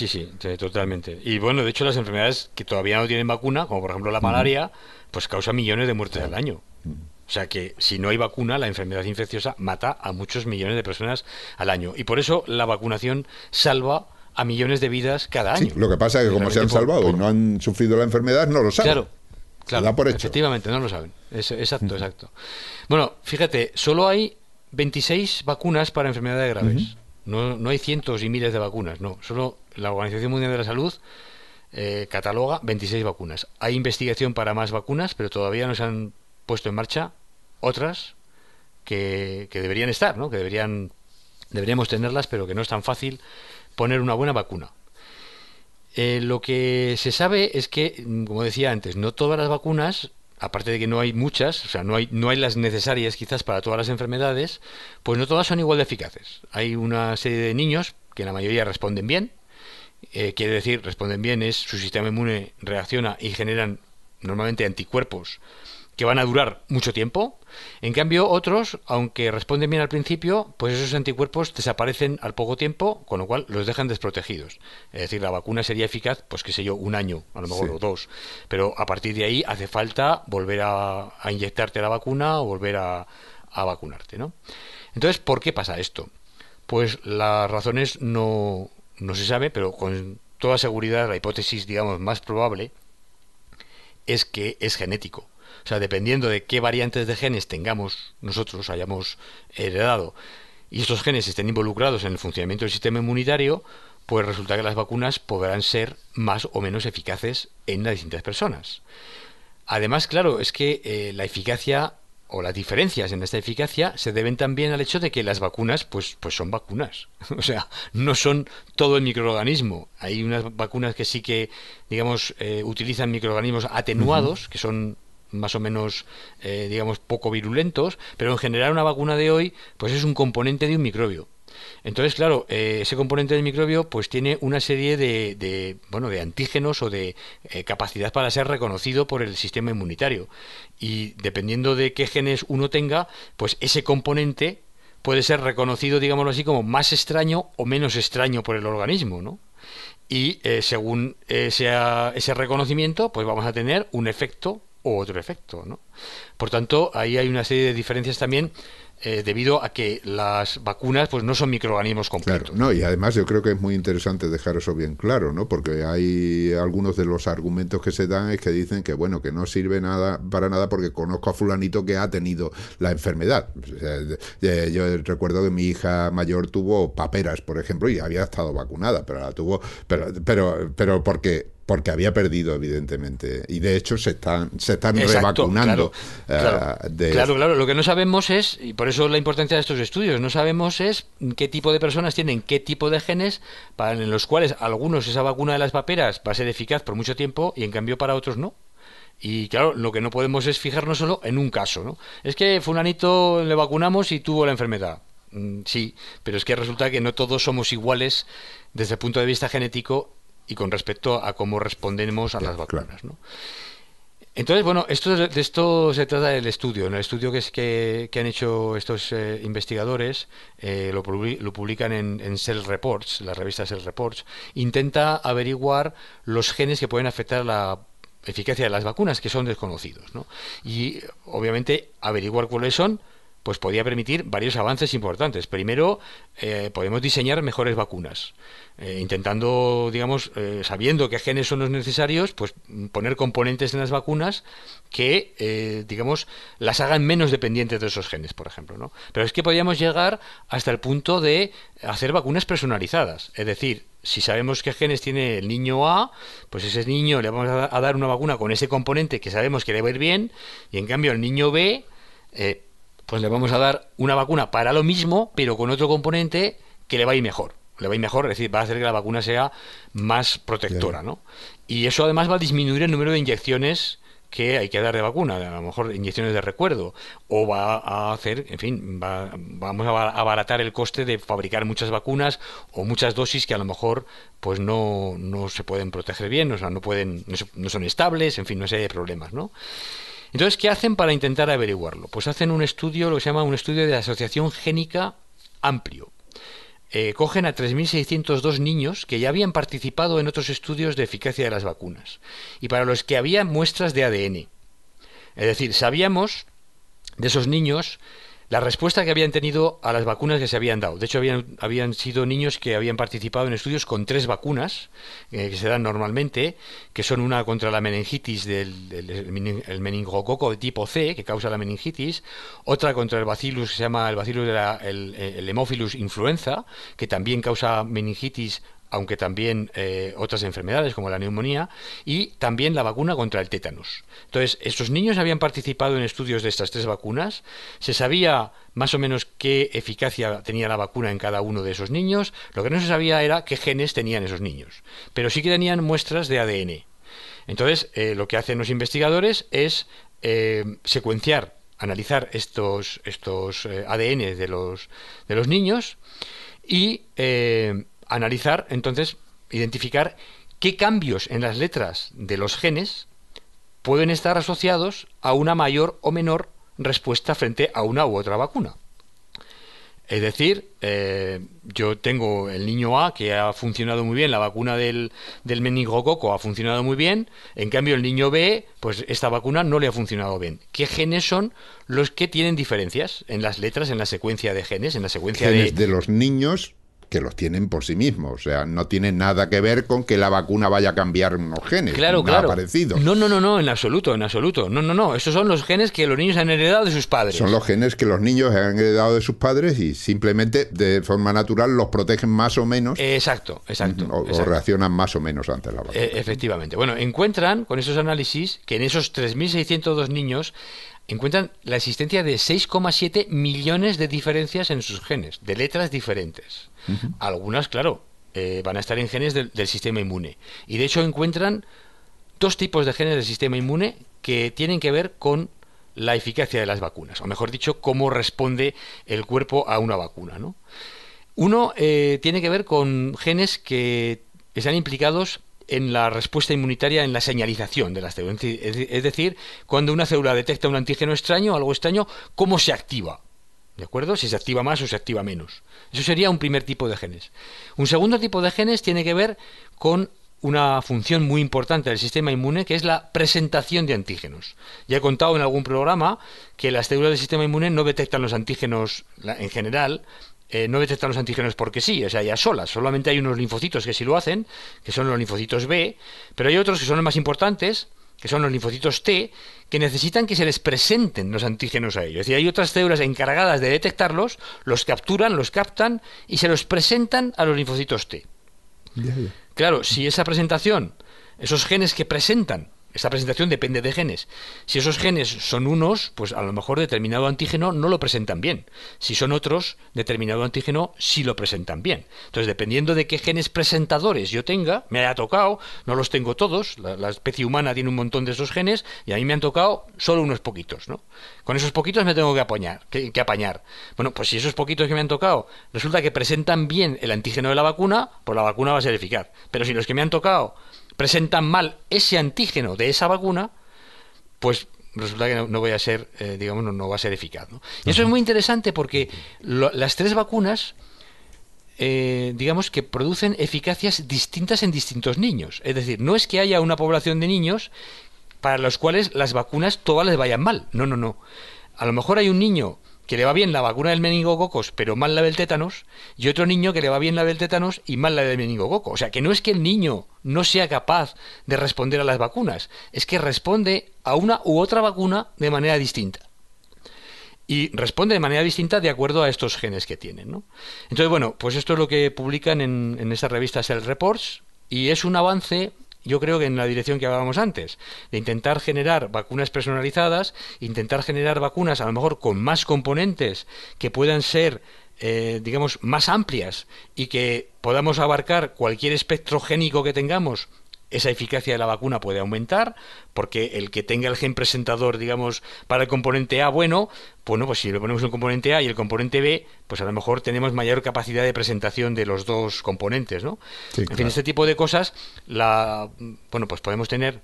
totalmente. Y bueno, de hecho las enfermedades que todavía no tienen vacuna, como por ejemplo la malaria, pues causa millones de muertes al año. O sea que si no hay vacuna, la enfermedad infecciosa mata a muchos millones de personas al año. Y por eso la vacunación salva a millones de vidas cada año. Lo que pasa es que como se han salvado y no han sufrido la enfermedad, no lo saben. Claro, da por hecho. Efectivamente, no lo saben. Exacto. Bueno, fíjate, solo hay 26 vacunas para enfermedades graves. No hay cientos y miles de vacunas, no. Solo la Organización Mundial de la Salud cataloga 26 vacunas. Hay investigación para más vacunas, pero todavía no se han puesto en marcha otras que deberían estar, ¿no? Que deberíamos tenerlas, pero que no es tan fácil poner una buena vacuna. Lo que se sabe es que, como decía antes, no todas las vacunas, aparte de que no hay muchas, o sea, no hay las necesarias quizás para todas las enfermedades, pues no todas son igual de eficaces. Hay una serie de niños que la mayoría responden bien, quiere decir, responden bien es su sistema inmune reacciona y generan normalmente anticuerpos que van a durar mucho tiempo. En cambio, otros, aunque responden bien al principio, pues esos anticuerpos desaparecen al poco tiempo, con lo cual los dejan desprotegidos. Es decir, la vacuna sería eficaz, pues qué sé yo, un año, a lo mejor, o 2. Pero a partir de ahí hace falta volver a inyectarte la vacuna o volver a vacunarte, ¿no? Entonces, ¿por qué pasa esto? Pues las razones no se sabe, pero con toda seguridad la hipótesis, digamos, más probable es que es genético. O sea, dependiendo de qué variantes de genes tengamos nosotros, hayamos heredado, y estos genes estén involucrados en el funcionamiento del sistema inmunitario, pues resulta que las vacunas podrán ser más o menos eficaces en las distintas personas. Además, claro, es que la eficacia o las diferencias en esta eficacia se deben también al hecho de que las vacunas pues son vacunas. O sea, no son todo el microorganismo. Hay unas vacunas que sí que, digamos, utilizan microorganismos atenuados, que son más o menos, digamos, poco virulentos, pero en general una vacuna de hoy pues es un componente de un microbio. Entonces, claro, ese componente del microbio pues tiene una serie de antígenos o de capacidad para ser reconocido por el sistema inmunitario. Y dependiendo de qué genes uno tenga, pues ese componente puede ser reconocido, digámoslo así, como más extraño o menos extraño por el organismo, ¿no? Y según sea ese reconocimiento, pues vamos a tener un efecto o otro efecto, ¿no? Por tanto, ahí hay una serie de diferencias también debido a que las vacunas pues no son microorganismos completos. Claro, no, y además yo creo que es muy interesante dejar eso bien claro, ¿no? Porque hay algunos de los argumentos que se dan es que dicen que bueno, que no sirve nada para nada porque conozco a fulanito que ha tenido la enfermedad. O sea, yo recuerdo que mi hija mayor tuvo paperas, por ejemplo, y había estado vacunada, pero la tuvo, pero porque había perdido, evidentemente. Y de hecho se están Exacto, revacunando. Claro. Lo que no sabemos es, y por eso la importancia de estos estudios, no sabemos es qué tipo de personas tienen qué tipo de genes, en los cuales algunos esa vacuna de las paperas va a ser eficaz por mucho tiempo y en cambio para otros no. Y claro, lo que no podemos es fijarnos solo en un caso, ¿no? Es que fulanito le vacunamos y tuvo la enfermedad. Sí, pero es que resulta que no todos somos iguales desde el punto de vista genético y con respecto a cómo respondemos a las vacunas, ¿no? Entonces, bueno, de esto se trata del estudio. En el estudio que han hecho estos investigadores, lo publican en Cell Reports, la revista Cell Reports, intenta averiguar los genes que pueden afectar la eficacia de las vacunas, que son desconocidos, ¿no? Y, obviamente, averiguar cuáles son pues podría permitir varios avances importantes. Primero, podemos diseñar mejores vacunas, intentando, digamos, sabiendo qué genes son los necesarios, pues poner componentes en las vacunas que, digamos, las hagan menos dependientes de esos genes, por ejemplo, ¿no? Pero es que podríamos llegar hasta el punto de hacer vacunas personalizadas, es decir, si sabemos qué genes tiene el niño A, pues ese niño le vamos a dar una vacuna con ese componente que sabemos que le va a ir bien, y en cambio al niño B, pues le vamos a dar una vacuna para lo mismo, pero con otro componente que le va a ir mejor. Le va a ir mejor, es decir, va a hacer que la vacuna sea más protectora, ¿no? Y eso además va a disminuir el número de inyecciones que hay que dar de vacuna, a lo mejor inyecciones de recuerdo, o va a hacer, en fin, vamos a abaratar el coste de fabricar muchas vacunas o muchas dosis que a lo mejor pues no se pueden proteger bien, o sea, no son estables, en fin, no hay problemas, ¿no? Entonces, ¿qué hacen para intentar averiguarlo? Pues hacen un estudio, lo que se llama un estudio de asociación génica amplio. Cogen a 3.602 niños que ya habían participado en otros estudios de eficacia de las vacunas y para los que había muestras de ADN. Es decir, sabíamos de esos niños la respuesta que habían tenido a las vacunas que se habían dado. De hecho, habían sido niños que habían participado en estudios con 3 vacunas que se dan normalmente, que son una contra la meningitis el meningococo de tipo C, que causa la meningitis, otra contra el bacillus, que se llama el bacillus el Haemophilus influenza, que también causa meningitis, aunque también otras enfermedades como la neumonía, y también la vacuna contra el tétanos. Entonces, estos niños habían participado en estudios de estas 3 vacunas, se sabía más o menos qué eficacia tenía la vacuna en cada uno de esos niños, lo que no se sabía era qué genes tenían esos niños, pero sí que tenían muestras de ADN. Entonces, lo que hacen los investigadores es secuenciar, analizar estos ADN de los niños y analizar, entonces, identificar qué cambios en las letras de los genes pueden estar asociados a una mayor o menor respuesta frente a una u otra vacuna. Es decir, yo tengo el niño A que ha funcionado muy bien, la vacuna del meningococo ha funcionado muy bien, en cambio el niño B, pues esta vacuna no le ha funcionado bien. ¿Qué genes son los que tienen diferencias en las letras, en la secuencia de genes, en la secuencia genes de los niños que los tienen por sí mismos, o sea, no tiene nada que ver con que la vacuna vaya a cambiar unos genes, claro, nada claro. parecido. No, en absoluto, no, esos son los genes que los niños han heredado de sus padres. Son los genes que los niños han heredado de sus padres y simplemente de forma natural los protegen más o menos. Exacto. O reaccionan más o menos ante la vacuna. Efectivamente. Bueno, encuentran con esos análisis que en esos 3.602 niños encuentran la existencia de 6,7 millones de diferencias en sus genes, de letras diferentes. Algunas, claro, van a estar en genes del sistema inmune. Y de hecho encuentran 2 tipos de genes del sistema inmune que tienen que ver con la eficacia de las vacunas, o mejor dicho, cómo responde el cuerpo a una vacuna, ¿no? Uno tiene que ver con genes que están implicados en la respuesta inmunitaria, en la señalización de las células. Es decir, cuando una célula detecta un antígeno extraño, algo extraño, ¿cómo se activa? ¿De acuerdo? Si se activa más o se activa menos. Eso sería un primer tipo de genes. Un segundo tipo de genes tiene que ver con una función muy importante del sistema inmune, que es la presentación de antígenos. Ya he contado en algún programa que las células del sistema inmune no detectan los antígenos en general, no detectan los antígenos porque sí, o sea, ya solas. Solamente hay unos linfocitos que sí lo hacen, que son los linfocitos B, pero hay otros que son los más importantes, que son los linfocitos T, que necesitan que se les presenten los antígenos a ellos. Es decir, hay otras células encargadas de detectarlos, los capturan, los captan y se los presentan a los linfocitos T. Claro, si esa presentación, esos genes que presentan, esa presentación depende de genes. Si esos genes son unos, pues a lo mejor determinado antígeno no lo presentan bien. Si son otros, determinado antígeno sí lo presentan bien. Entonces, dependiendo de qué genes presentadores yo tenga, me haya tocado, no los tengo todos, la especie humana tiene un montón de esos genes y a mí me han tocado solo unos poquitos, ¿no? Con esos poquitos me tengo que apañar. Bueno, pues si esos poquitos que me han tocado resulta que presentan bien el antígeno de la vacuna, pues la vacuna va a ser eficaz. Pero si los que me han tocado presentan mal ese antígeno de esa vacuna, pues resulta que no voy a ser, no va a ser eficaz, ¿no? Y eso es muy interesante porque las 3 vacunas, digamos que producen eficacias distintas en distintos niños. Es decir, no es que haya una población de niños para los cuales las vacunas todas les vayan mal. No. A lo mejor hay un niño que le va bien la vacuna del meningococos, pero mal la del tétanos, y otro niño que le va bien la del tétanos y mal la del meningococo. O sea, que no es que el niño no sea capaz de responder a las vacunas, es que responde a una u otra vacuna de manera distinta. Y responde de manera distinta de acuerdo a estos genes que tienen, ¿no? Entonces, bueno, pues esto es lo que publican en esta revista Cell Reports, y es un avance, yo creo que en la dirección que hablábamos antes, de intentar generar vacunas personalizadas, intentar generar vacunas a lo mejor con más componentes que puedan ser, más amplias y que podamos abarcar cualquier espectro génico que tengamos. Esa eficacia de la vacuna puede aumentar, porque el que tenga el gen presentador, para el componente A, pues si le ponemos un componente A y el componente B, pues a lo mejor tenemos mayor capacidad de presentación de los dos componentes, ¿no? Sí, en fin, este tipo de cosas, pues podemos tener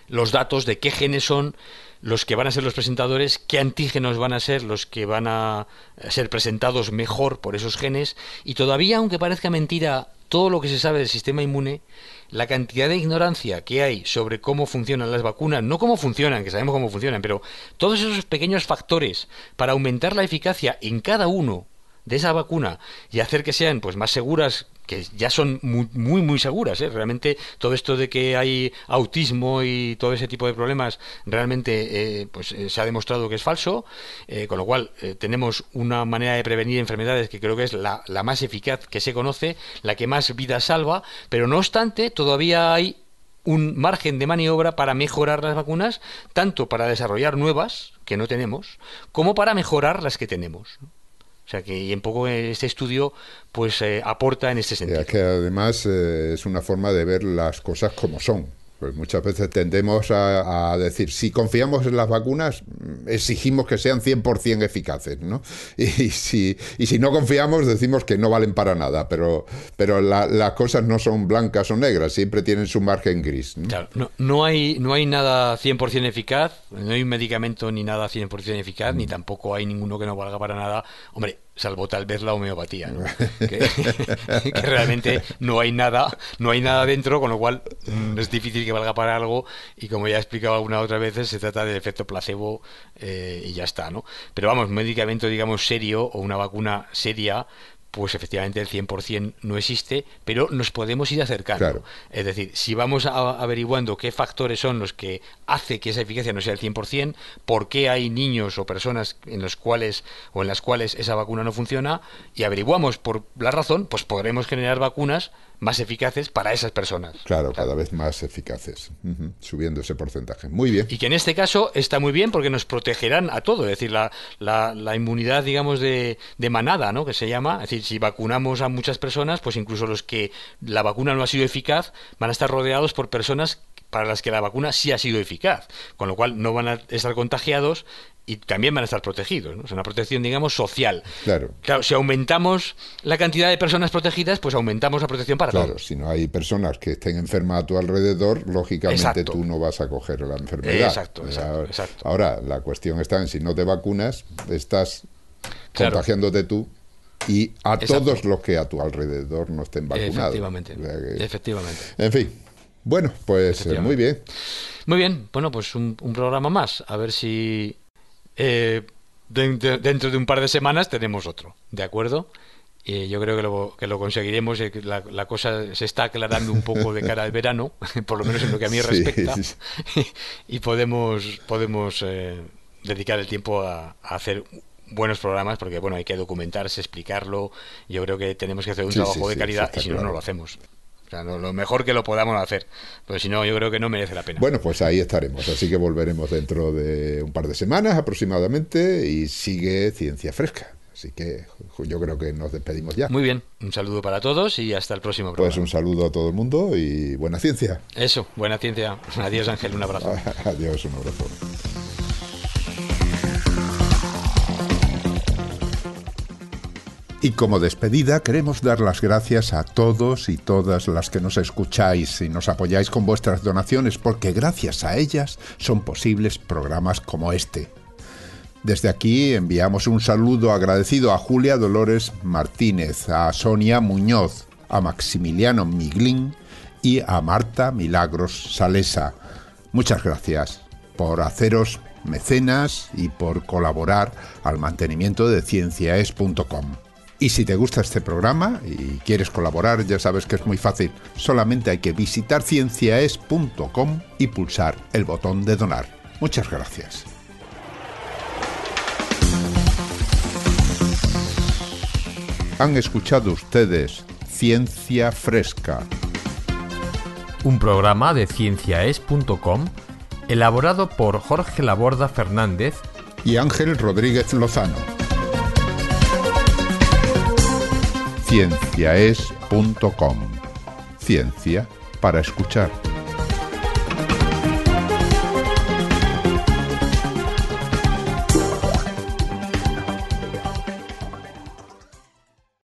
los datos de qué genes son los que van a ser los presentadores, qué antígenos van a ser los que van a ser presentados mejor por esos genes, y todavía, aunque parezca mentira, todo lo que se sabe del sistema inmune, la cantidad de ignorancia que hay sobre cómo funcionan las vacunas, no cómo funcionan, que sabemos cómo funcionan, pero todos esos pequeños factores para aumentar la eficacia en cada uno de esa vacuna y hacer que sean pues más seguras, que ya son muy seguras, ¿eh? Realmente todo esto de que hay autismo y todo ese tipo de problemas realmente se ha demostrado que es falso, con lo cual tenemos una manera de prevenir enfermedades que creo que es la más eficaz que se conoce, la que más vidas salva, pero no obstante todavía hay un margen de maniobra para mejorar las vacunas, tanto para desarrollar nuevas que no tenemos, como para mejorar las que tenemos. O sea que y un poco este estudio pues aporta en este sentido. Es que además es una forma de ver las cosas como son. Pues muchas veces tendemos a decir, si confiamos en las vacunas, exigimos que sean 100% eficaces, ¿no? Y si no confiamos, decimos que no valen para nada, pero las cosas no son blancas o negras, siempre tienen su margen gris, ¿no? Claro, no hay nada 100% eficaz, no hay un medicamento ni nada 100% eficaz, ni tampoco hay ninguno que no valga para nada. Hombre, salvo tal vez la homeopatía, ¿no? que realmente no hay nada dentro, con lo cual es difícil que valga para algo, y como ya he explicado algunas otras veces, se trata del efecto placebo y ya está, ¿no? Pero vamos, un medicamento, digamos, serio o una vacuna seria, pues efectivamente el 100% no existe, pero nos podemos ir acercando. Claro. Es decir, si vamos averiguando qué factores son los que hace que esa eficacia no sea el 100%, por qué hay niños o personas en las cuales esa vacuna no funciona, y averiguamos por la razón, pues podremos generar vacunas más eficaces para esas personas. Claro, cada vez más eficaces, subiendo ese porcentaje. Muy bien. Y que en este caso está muy bien porque nos protegerán a todo, es decir, la inmunidad, digamos, de manada, ¿no?, que se llama. Es decir, si vacunamos a muchas personas, pues incluso los que la vacuna no ha sido eficaz van a estar rodeados por personas para las que la vacuna sí ha sido eficaz, con lo cual no van a estar contagiados y también van a estar protegidos, ¿no? Es una protección, digamos, social. Claro, si aumentamos la cantidad de personas protegidas, pues aumentamos la protección para todos. Claro, si no hay personas que estén enfermas a tu alrededor, lógicamente Exacto. Tú no vas a coger la enfermedad. Exacto. Ahora, la cuestión está en si no te vacunas, estás contagiándote tú y a todos los que a tu alrededor no estén vacunados. Efectivamente. En fin. Bueno, pues muy bien. Muy bien, bueno, pues un programa más. A ver si dentro de un par de semanas tenemos otro, ¿de acuerdo? Yo creo que lo conseguiremos. La cosa se está aclarando un poco de cara al verano, por lo menos en lo que a mí respecta, y podemos dedicar el tiempo a hacer buenos programas, porque bueno, hay que documentarse, explicarlo. Yo creo que tenemos que hacer un trabajo de calidad, y si no lo hacemos. O sea, lo mejor que lo podamos hacer, porque si no, yo creo que no merece la pena. Bueno, pues ahí estaremos, así que volveremos dentro de un par de semanas aproximadamente, y sigue Ciencia Fresca. Así que yo creo que nos despedimos ya. Muy bien, un saludo para todos y hasta el próximo programa. Pues un saludo a todo el mundo y buena ciencia. Eso, buena ciencia. Adiós, Ángel, un abrazo. Adiós, un abrazo. Y como despedida queremos dar las gracias a todos y todas las que nos escucháis y nos apoyáis con vuestras donaciones, porque gracias a ellas son posibles programas como este. Desde aquí enviamos un saludo agradecido a Julia Dolores Martínez, a Sonia Muñoz, a Maximiliano Miglín y a Marta Milagros Salesa. Muchas gracias por haceros mecenas y por colaborar al mantenimiento de cienciaes.com. Y si te gusta este programa y quieres colaborar, ya sabes que es muy fácil. Solamente hay que visitar cienciaes.com y pulsar el botón de donar. Muchas gracias. Han escuchado ustedes Ciencia Fresca, un programa de cienciaes.com elaborado por Jorge Laborda Fernández y Ángel Rodríguez Lozano. Cienciaes.com. Ciencia para escuchar.